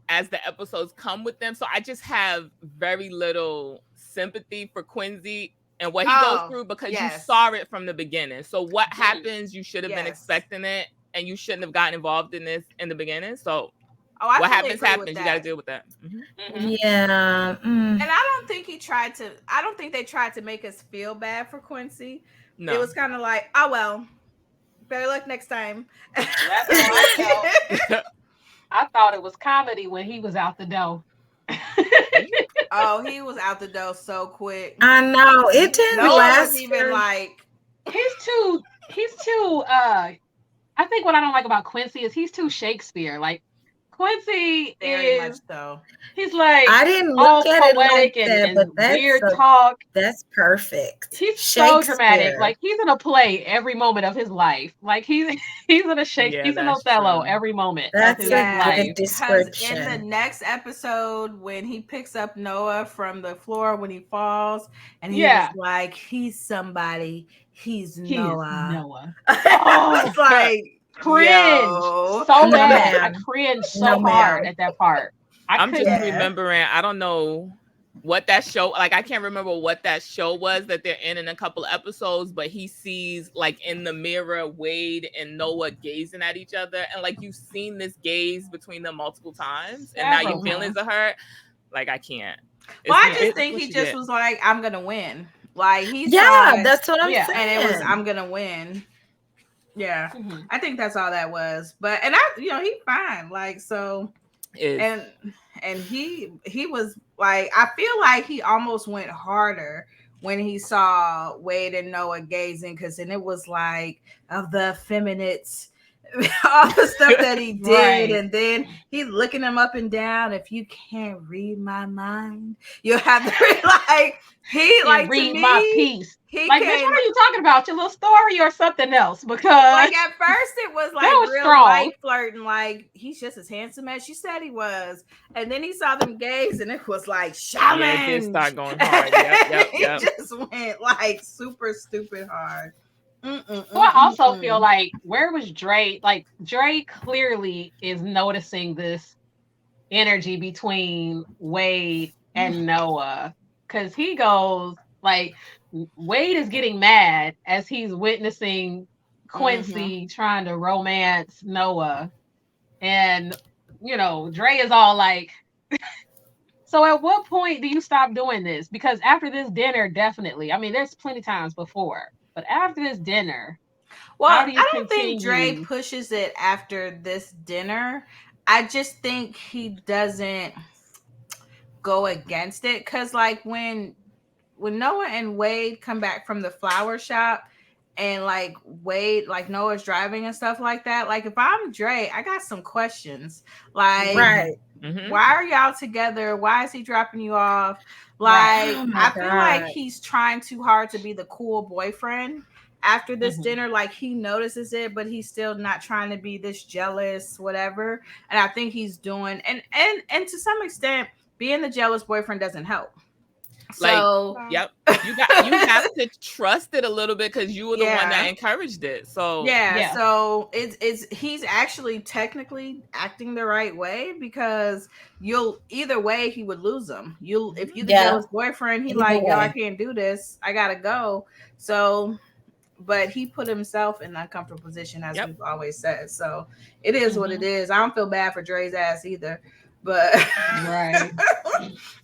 as the episodes come with them. So I just have very little sympathy for Quincy and what he goes through, because you saw it from the beginning. So what happens, you should have been expecting it. And you shouldn't have gotten involved in this in the beginning. So what happens. You got to deal with that. Mm-hmm. Yeah. And I don't think they tried to make us feel bad for Quincy. No. It was kind of like, oh, well, better luck next time. That's what I thought. I thought it was comedy when he was out the door. Oh, he was out the door so quick. I know. It didn't last. Even like, he's too I think what I don't like about Quincy is he's too Shakespeare. Like, Quincy very much so. He's like, I didn't look at it like that, but that's weird talk. That's perfect. He's so dramatic. Like, he's in a play every moment of his life. Like, he's in a Shakespeare. He's in Othello every moment. That's his life. Description. In the next episode, when he picks up Noah from the floor when he falls, and he's like, he's somebody. He's Noah. Oh, it's like cringe so bad. I cringe so hard at that part. I'm just remembering. I don't know what that show. Like, I can't remember what that show was that they're in a couple of episodes. But he sees, like, in the mirror, Wade and Noah gazing at each other, and like, you've seen this gaze between them multiple times, and now your feelings are hurt. Like, I can't. Well, I just think he just was like, I'm gonna win. Like, he's that's what I'm saying. And it was, I'm gonna win. Yeah, I think that's all that was. But and he's fine. Like, so And he was like, I feel like he almost went harder when he saw Wade and Noah gazing, because then it was like of the effeminates, all the stuff that he did, Right. and then he's looking him up and down. If you can't read my mind, you'll have to read, like he like read to me, my piece. He Like, bitch, what are you talking about? Your little story or something else? Because like at first it was like was real strong. light flirting, like he's just as handsome as she said he was, and then he saw them gays, and it was like challenge. Yeah, it did start going hard. Yep. It just went like super stupid hard. So I also feel like, where was Dre? Like, Dre clearly is noticing this energy between Wade and Noah, because he goes like, Wade is getting mad as he's witnessing Quincy trying to romance Noah, and Dre is all like, so at what point do you stop doing this? Because after this dinner, definitely, I mean, there's plenty times before, but after this dinner, well, how do you I don't think Dre continue? pushes it after this dinner. I just think he doesn't go against it, because like when Noah and Wade come back from the flower shop, and like Wade, like Noah's driving and stuff like that, like if I'm Dre, I got some questions. Like, Right. why are y'all together? Why is he dropping you off? Like, Right. Oh my I feel like God. he's trying too hard to be the cool boyfriend after this dinner. Like, he notices it, but he's still not trying to be this jealous, whatever. And I think he's doing, and to some extent, being the jealous boyfriend doesn't help. So yep, you have to trust it a little bit, because you were the one that encouraged it. So so it's he's actually technically acting the right way, because you'll either way he would lose them. If you the jealous boyfriend, he like, yo, I can't do this, I gotta go. So, but he put himself in an uncomfortable position, as we've always said. So it is what it is. I don't feel bad for Dre's ass either, but right.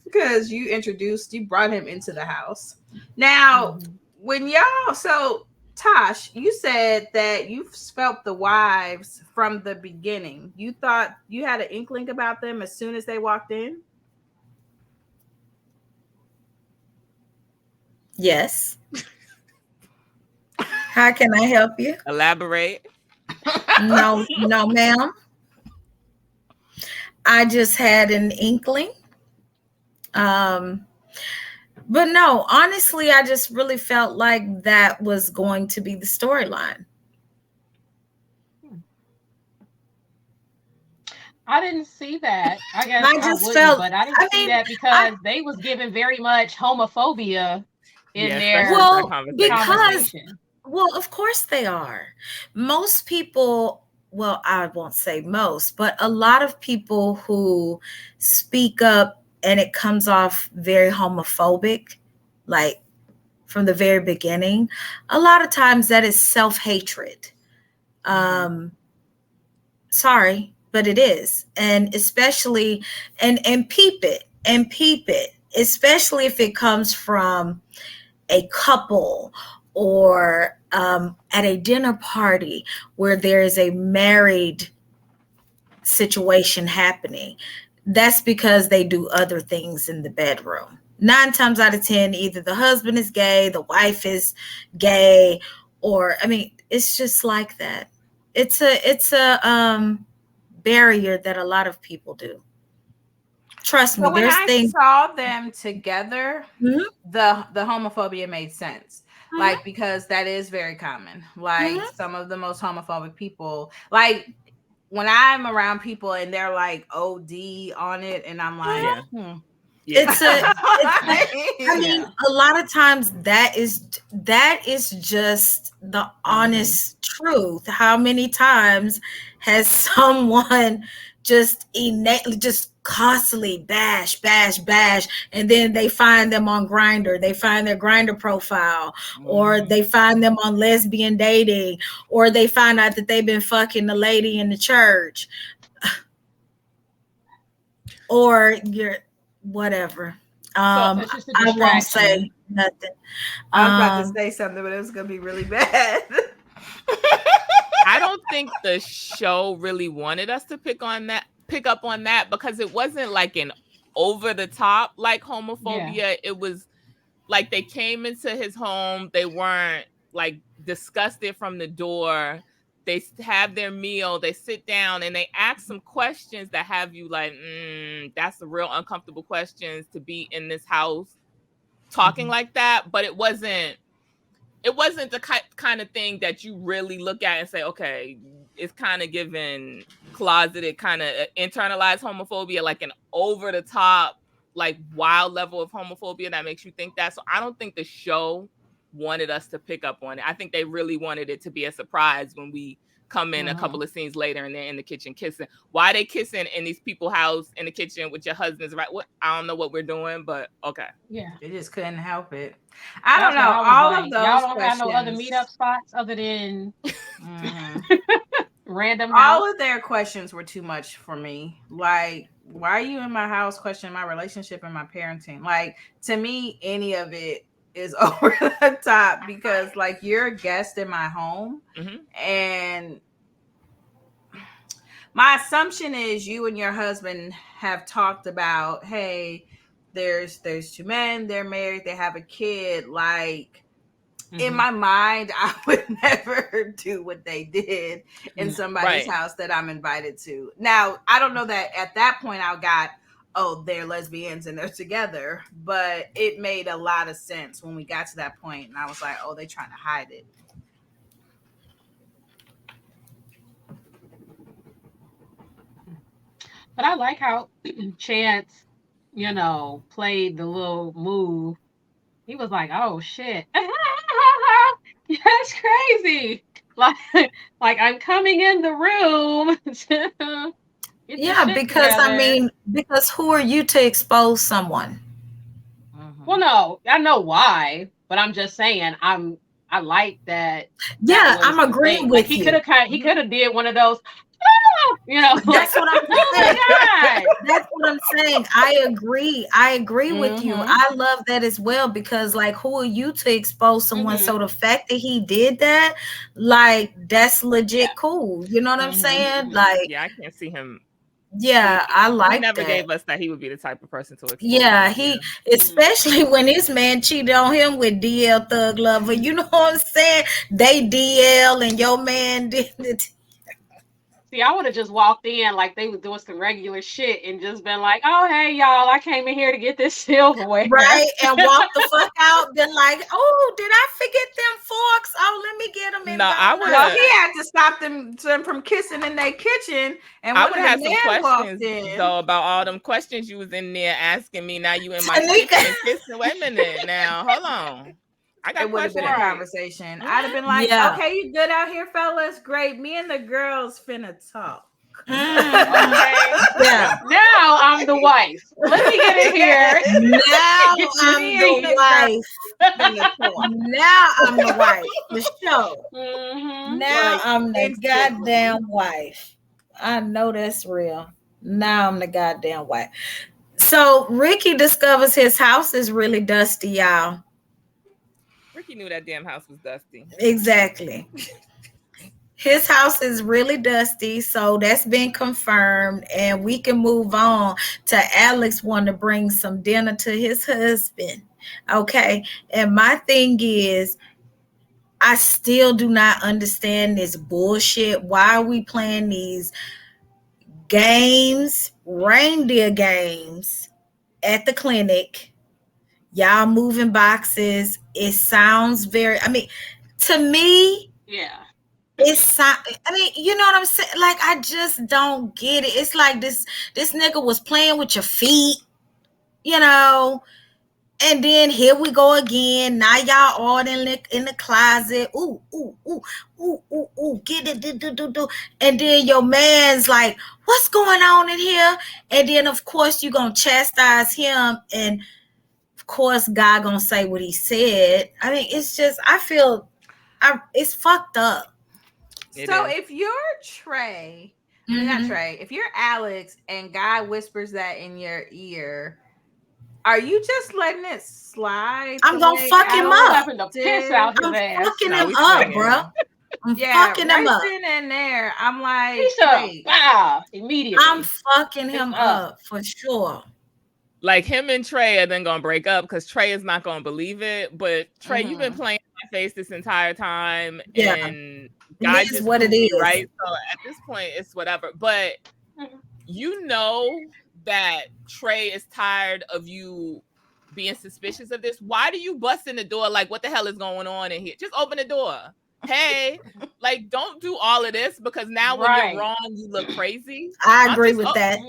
Because you brought him into the house. Now, when y'all, so Tosh, you said that you felt the wives from the beginning. You thought you had an inkling about them as soon as they walked in? Yes. How can I help you? Elaborate. No, ma'am. I just had an inkling. But no, honestly, I just really felt like that was going to be the storyline. I didn't see that. I guess I just felt, but I didn't see that because they was given very much homophobia in their conversation. Well, of course they are. Most people, well, I won't say most, but a lot of people who speak up and it comes off very homophobic, like from the very beginning, a lot of times that is self-hatred. Sorry, but it is. And especially, and peep it, especially if it comes from a couple or at a dinner party where there is a married situation happening. That's because they do other things in the bedroom. 9 times out of 10, either the husband is gay, the wife is gay, or, I mean, it's just like that. It's a barrier that a lot of people do. Trust me, there's things. When I saw them together, the homophobia made sense. Like, because that is very common. Like, some of the most homophobic people, like, when I'm around people and they're like OD on it, and I'm like, I mean, a lot of times that is just the honest truth. How many times has someone just innately, just constantly bash, and then they find them on Grindr, they find their Grindr profile, or they find them on lesbian dating, or they find out that they've been fucking the lady in the church, or you're whatever. I won't say nothing. I was about to say something, but it was gonna be really bad. I don't think the show really wanted us to pick on that pick up on that because it wasn't like an over the top like homophobia. Yeah. It was like they came into his home, they weren't like disgusted from the door. They have their meal, they sit down and they ask some questions that have you like, that's the real uncomfortable questions to be in this house talking like that. But it wasn't the kind of thing that you really look at and say, okay, it's kind of given closeted, kind of internalized homophobia, like an over the top, like wild level of homophobia that makes you think that. So I don't think the show wanted us to pick up on it. I think they really wanted it to be a surprise when we come in a couple of scenes later and they're in the kitchen kissing. Why they kissing in these people's house in the kitchen with your husbands, right? What, I don't know what we're doing, but okay. Yeah. They just couldn't help it. I don't know. All of those y'all don't questions. have no other meetup spots other than random All house? of their questions were too much for me. Like, why are you in my house questioning my relationship and my parenting? Like, to me, any of it is over the top because, like, you're a guest in my home, and my assumption is you and your husband have talked about, hey, there's two men, they're married, they have a kid. Like, in my mind, I would never do what they did in somebody's house that I'm invited to. Now, I don't know that at that point I got, oh, they're lesbians and they're together, but it made a lot of sense when we got to that point, and I was like, oh, they're trying to hide it. But I like how Chance, played the little move. He was like, "Oh shit, that's crazy!" Like I'm coming in the room. Yeah, because because who are you to expose someone? Well, no, I know why, but I'm just saying I like that. Yeah, I'm agreeing with you. He could have did one of those. That's what I'm saying. That's what I'm saying. I agree with you. I love that as well because, like, who are you to expose someone? So the fact that he did that, like, that's legit cool. You know what I'm saying? Like, yeah, I can't see him. Yeah, I like that. He never gave us that he would be the type of person to expose. Yeah, especially when his man cheated on him with DL Thug Lover. You know what I'm saying? They DL and your man did it. See, I would have just walked in like they was doing some regular shit and just been like, "Oh, hey, y'all, I came in here to get this silverware." Right, and walk the fuck out. Been like, "Oh, did I forget them forks? Oh, let me get them." No, I would. Well, he had to stop them from kissing in their kitchen. And I would have some questions though about all them questions you was in there asking me. Now you in my kitchen kissing. Wait a minute, now hold on. It would have been a conversation. I'd have been like, okay, you good out here, fellas? Great. Me and the girls finna talk. Okay. Yeah. Now I'm the wife. Let me get in here. Now I'm the wife. Now I'm the wife. For sure. Now I'm the goddamn wife. I know that's real. Now I'm the goddamn wife. So Ricky discovers his house is really dusty, y'all. Ricky knew that damn house was dusty. Exactly. His house is really dusty, so that's been confirmed, and we can move on to Alex wanting to bring some dinner to his husband. Okay, and my thing is, I still do not understand this bullshit. Why are we playing these games, reindeer games, at the clinic? Y'all moving boxes. It sounds very, to me, you know what I'm saying? Like, I just don't get it. It's like this nigga was playing with your feet, and then here we go again. Now y'all all in the closet. Ooh, get it, do. And then your man's like, what's going on in here? And then, of course, you're going to chastise him, and of course, God gonna say what he said. It's just, I feel it's fucked up. So if you're Trey, not Trey, if you're Alex and God whispers that in your ear, are you just letting it slide? I'm gonna fuck him up. I'm fucking him up, bro. I'm fucking him up. In there, I'm like, immediately. I'm fucking him up for sure. Like him and Trey are then gonna break up because Trey is not gonna believe it. But Trey, you've been playing in my face this entire time, and God just what it is, right? So at this point, it's whatever. But you know that Trey is tired of you being suspicious of this. Why do you bust in the door? Like, what the hell is going on in here? Just open the door. Hey, like, don't do all of this because now when you're wrong, you look crazy. I agree with that.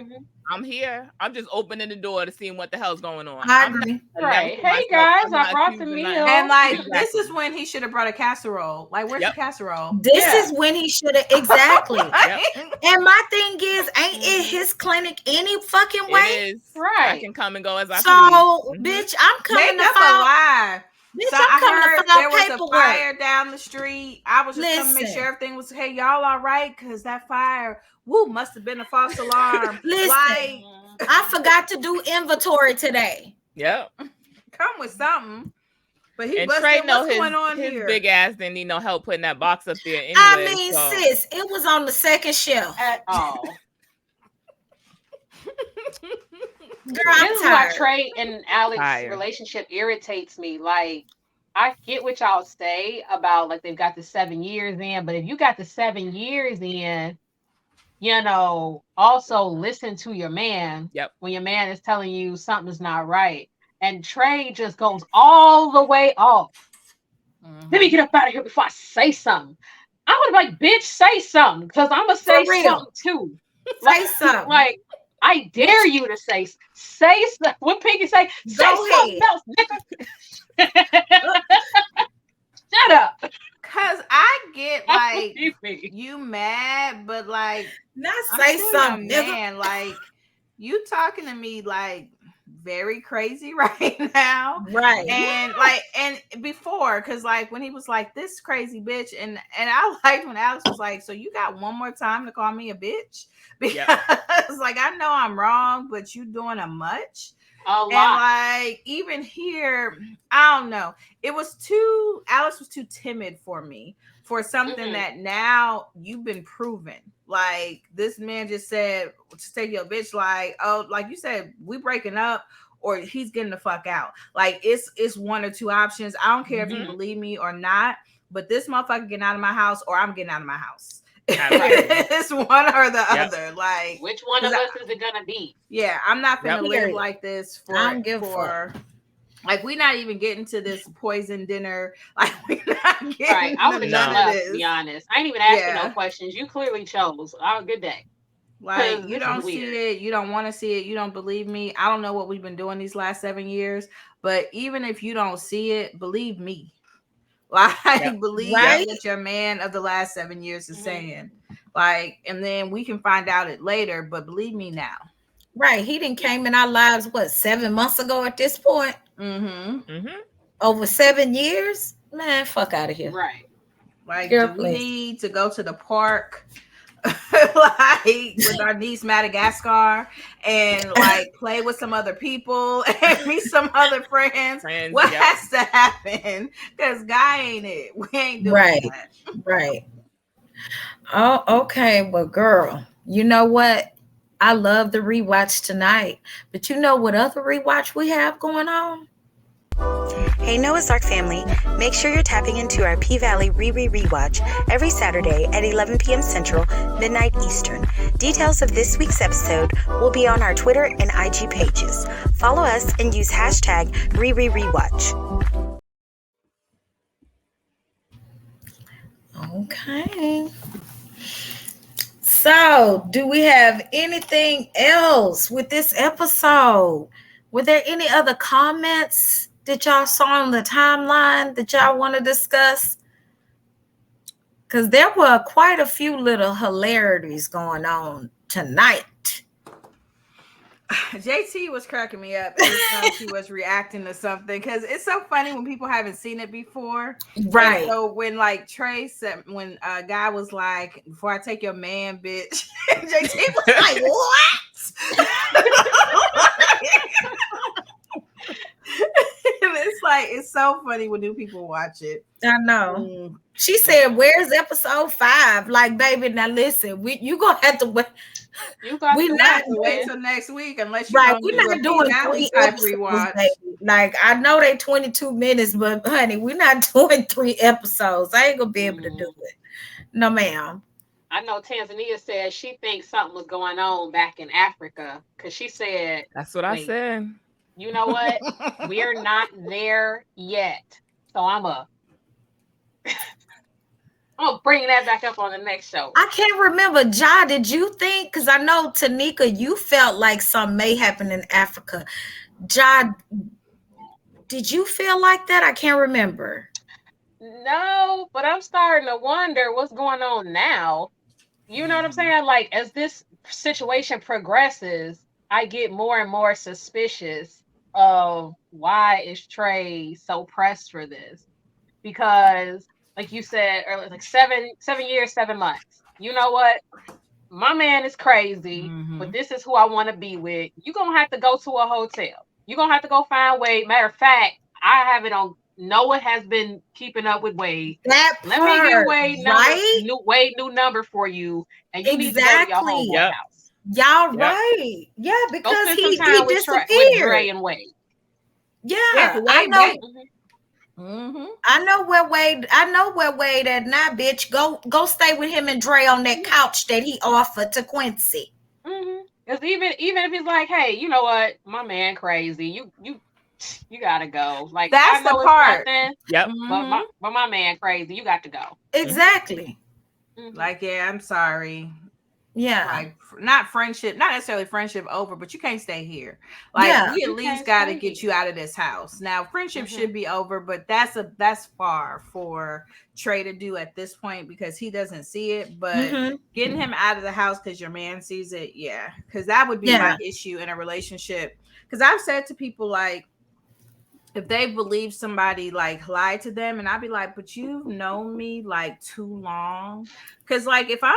I'm here. I'm just opening the door to see what the hell's going on. I agree. Right. Hey guys, I brought the meal. And like, this is when he should have brought a casserole. Like, where's the casserole? This is when he should have exactly. And my thing is, ain't it his clinic any fucking way? It is. Right. I can come and go as I please. Bitch, I'm coming to file. Bitch, so I heard there was a fire down the street. I was just coming to make sure everything was, hey, y'all all right? Because that fire, must have been a false alarm. Listen, I forgot to do inventory today. Yep. Come with something. But he busted, Trey know his big ass didn't need no help putting that box up there anyway. I mean, sis, it was on the second shelf. At all. Girl, I'm this tired. is why Trey and Alex's relationship irritates me. Like, I get what y'all say about like they've got the 7 years in, but if you got the 7 years in, you know, also listen to your man when your man is telling you something's not right. And Trey just goes all the way off. Let me get up out of here before I say something. I would like, bitch, say something because I'm gonna say something too. Say something. Like, I dare you to say something. What Pinky say? Say something else, nigga. Shut up. Cause I get like you mad, but like not say something, man. Like you talking to me like very crazy right now, right? And like and before, cause like when he was like this crazy bitch, and I liked when Alex was like, so you got one more time to call me a bitch because like I know I'm wrong, but you doing a much. And like even here, I don't know. Alex was too timid for me for something that now you've been proven. Like this man just said, just take your bitch. Like, oh, like you said, we breaking up or he's getting the fuck out. Like it's one or two options. I don't care if you believe me or not, but this motherfucker getting out of my house or I'm getting out of my house. It's one or the other. Like which one of us is it gonna be? Yeah, I'm not gonna live like this for like we're not even getting to this poison dinner. Like we're not getting right. I would have done that, to be honest. I ain't even asking no questions. You clearly chose. Have a good day. Like you don't see it, you don't want to see it, you don't believe me. I don't know what we've been doing these last 7 years, but even if you don't see it, believe me. Like believe what your man of the last 7 years is saying. Like, and then we can find out it later, but believe me now. Right. He didn't came in our lives 7 months ago at this point. Over 7 years? Man, fuck out of here. Right. Like do we need to go to the park like with our niece Madagascar and like play with some other people and meet some other friends. What has to happen? Because guy ain't it. We ain't doing that. Right. Oh, okay. Well, girl, you know what? I love the rewatch tonight. But you know what other rewatch we have going on? Hey Noah's Ark family, make sure you're tapping into our P-Valley Rewatch every Saturday at 11 p.m. Central, midnight Eastern. Details of this week's episode will be on our Twitter and IG pages. Follow us and use hashtag Rewatch. Okay. So, do we have anything else with this episode? Were there any other comments that y'all saw on the timeline that y'all want to discuss? Because there were quite a few little hilarities going on tonight. JT was cracking me up every time she was reacting to something because it's so funny when people haven't seen it before. Right. And so when like Trey said, when a guy was like, before I take your man, bitch, JT was like, what? And it's like, it's so funny when new people watch it. I know. She said, "Where's episode 5?" Like, baby, now listen, you gonna have to wait. You got We to not to wait till next week unless you right. do We're not doing 3 type episodes, rewatch. baby. Like, I know they 22 minutes, but honey, we're not doing 3 episodes. I ain't gonna be able to do it. No, ma'am. I know Tanzania said she thinks something was going on back in Africa because she said, "That's what I said." You know what? We're not there yet, so I'm gonna bring that back up on the next show. I can't remember. Ja, did you think? Because I know Tanika, you felt like something may happen in Africa. Ja, did you feel like that? I can't remember. No, but I'm starting to wonder what's going on now. You know what I'm saying? Like, as this situation progresses, I get more and more suspicious of why is Trey so pressed for this? Because, like you said earlier, like 7 years, 7 months. You know what? My man is crazy, but this is who I want to be with. You're going to have to go to a hotel. You're going to have to go find Wade. Matter of fact, I have it on. Noah has been keeping up with Wade. That Let part, me get Wade number, right? new number for you, and you need to go to your homeboy house. Y'all right? Yeah, because he disappeared. With Dre and Wade. Yeah, I know. I know where Wade. I know where Wade at now, bitch. Go stay with him and Dre on that couch that he offered to Quincy. Because even if he's like, hey, you know what, my man crazy. You gotta go. Like, that's I know the part. Yep. But my man crazy. You got to go. Exactly. Like, yeah, I'm sorry. Yeah. Like, not necessarily friendship over, but you can't stay here. Like, we at least got to get you out of this house. Now, friendship should be over, but that's far for Trey to do at this point because he doesn't see it. But getting him out of the house because your man sees it, yeah, because that would be my issue in a relationship. Because I've said to people, like, if they believe somebody like lied to them, and I'd be like, but you've known me like too long. Because like, if I'm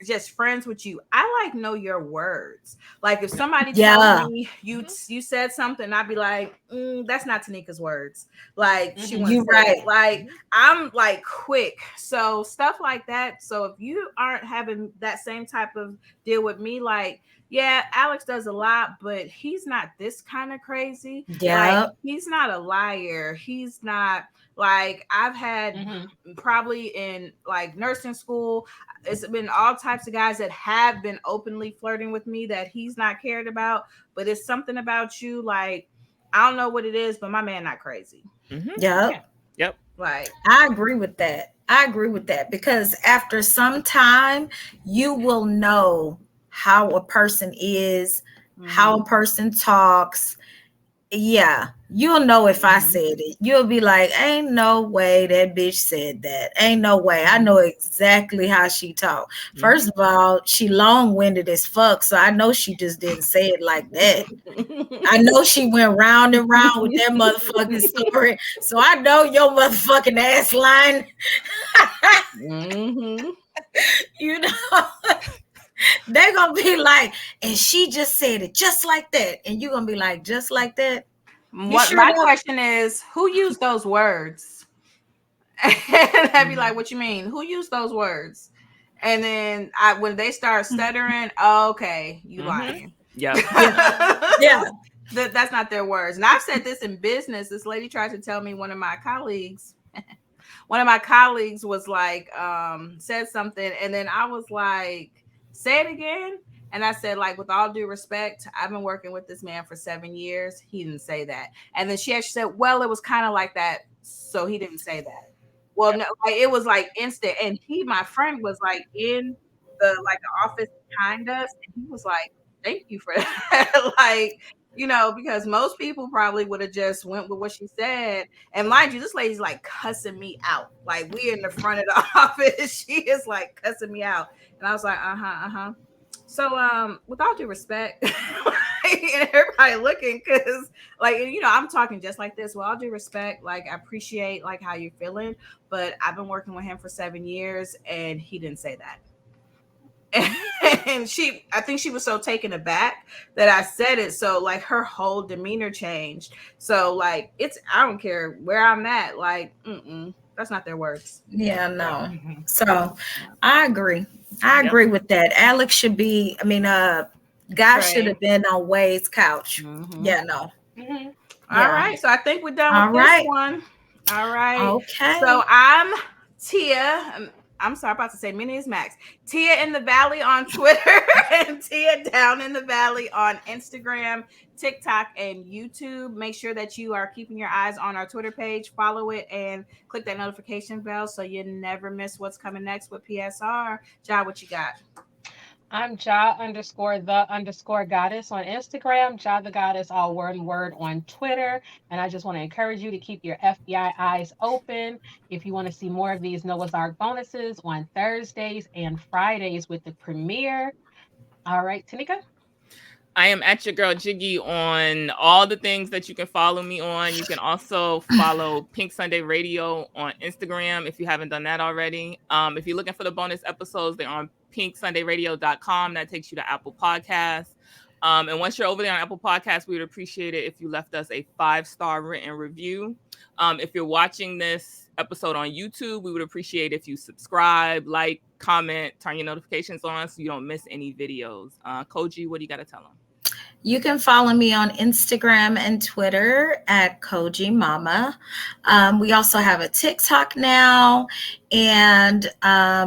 just friends with you, I like know your words. Like, if somebody told me you said something, I'd be like, that's not Tanika's words. Like, she wouldn't say it. Like, I'm like quick. So stuff like that. So if you aren't having that same type of deal with me, like, yeah, Alex does a lot, but he's not this kind of crazy. Yeah. Like, he's not a liar. He's not like, I've had probably in like nursing school, it's been all types of guys that have been openly flirting with me that he's not cared about, but it's something about you. Like, I don't know what it is, but my man not crazy. Yep. Like, I agree with that because after some time, you will know how a person is, how a person talks. Yeah, you'll know if I said it. You'll be like, ain't no way that bitch said that. Ain't no way. I know exactly how she talk. First of all, she long-winded as fuck, so I know she just didn't say it like that. I know she went round and round with that motherfucking story, so I know your motherfucking ass lying. You know, they're gonna be like, and she just said it just like that, and you're gonna be like, just like that. My question is, who used those words? And I'd be like, what you mean? Who used those words? And then when they start stuttering, okay, you lying. Yeah. That's not their words. And I've said this in business. This lady tried to tell me one of my colleagues was like, said something, and then I was like, say it again. And I said, like, with all due respect, I've been working with this man for 7 years. He didn't say that. And then she actually said, well, it was kind of like that, so he didn't say that. Well, no, like, it was like instant. And my friend was like in the office behind us, and he was like, thank you for that. Like, you know, because most people probably would have just went with what she said. And mind you, this lady's like cussing me out. Like, we in the front of the office. She is like cussing me out. And I was like, So, with all due respect, and everybody looking, because, like, you know, I'm talking just like this. With all due respect, like, I appreciate, like, how you're feeling, but I've been working with him for 7 years, and he didn't say that. And I think she was so taken aback that I said it. So like her whole demeanor changed. So like I don't care where I'm at. Like, that's not their words. Yeah, no. So I agree. I agree with that. Alex should be. I mean, Guy should have been on Wade's couch. Yeah, no. All right. So I think we're done with this one. All right. Okay. So I'm Tia. I'm sorry, I'm about to say Minnie is Max. Tia in the Valley on Twitter and Tia Down in the Valley on Instagram, TikTok, and YouTube. Make sure that you are keeping your eyes on our Twitter page. Follow it and click that notification bell so you never miss what's coming next with PSR. Ja, what you got? I'm Ja_the_goddess on Instagram, Ja the Goddess, all word on Twitter. And I just want to encourage you to keep your FBI eyes open. If you want to see more of these Noah's Ark bonuses on Thursdays and Fridays with the premiere. All right, Tanika? I am at your girl Jiggy on all the things that you can follow me on. You can also follow Pink Sunday Radio on Instagram if you haven't done that already. If you're looking for the bonus episodes, they're on pinksundayradio.com. That takes you to Apple Podcasts. And once you're over there on Apple Podcasts, we would appreciate it if you left us a 5-star written review. If you're watching this episode on YouTube, we would appreciate if you subscribe, like, comment, turn your notifications on so you don't miss any videos. Kogi, what do you got to tell them? You can follow me on Instagram and Twitter at Kogi Mama. We also have a TikTok now, and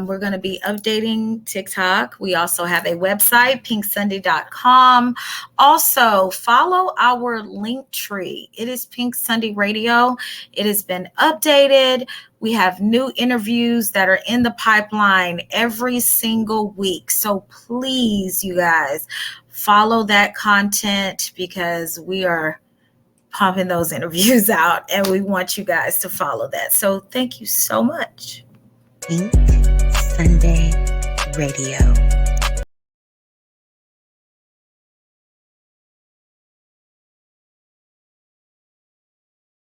we're going to be updating TikTok. We also have a website, pinksunday.com. Also, follow our link tree. It is Pink Sunday Radio. It has been updated. We have new interviews that are in the pipeline every single week. So please, you guys, follow that content because we are pumping those interviews out and we want you guys to follow that. So thank you so much. Pink Sunday Radio.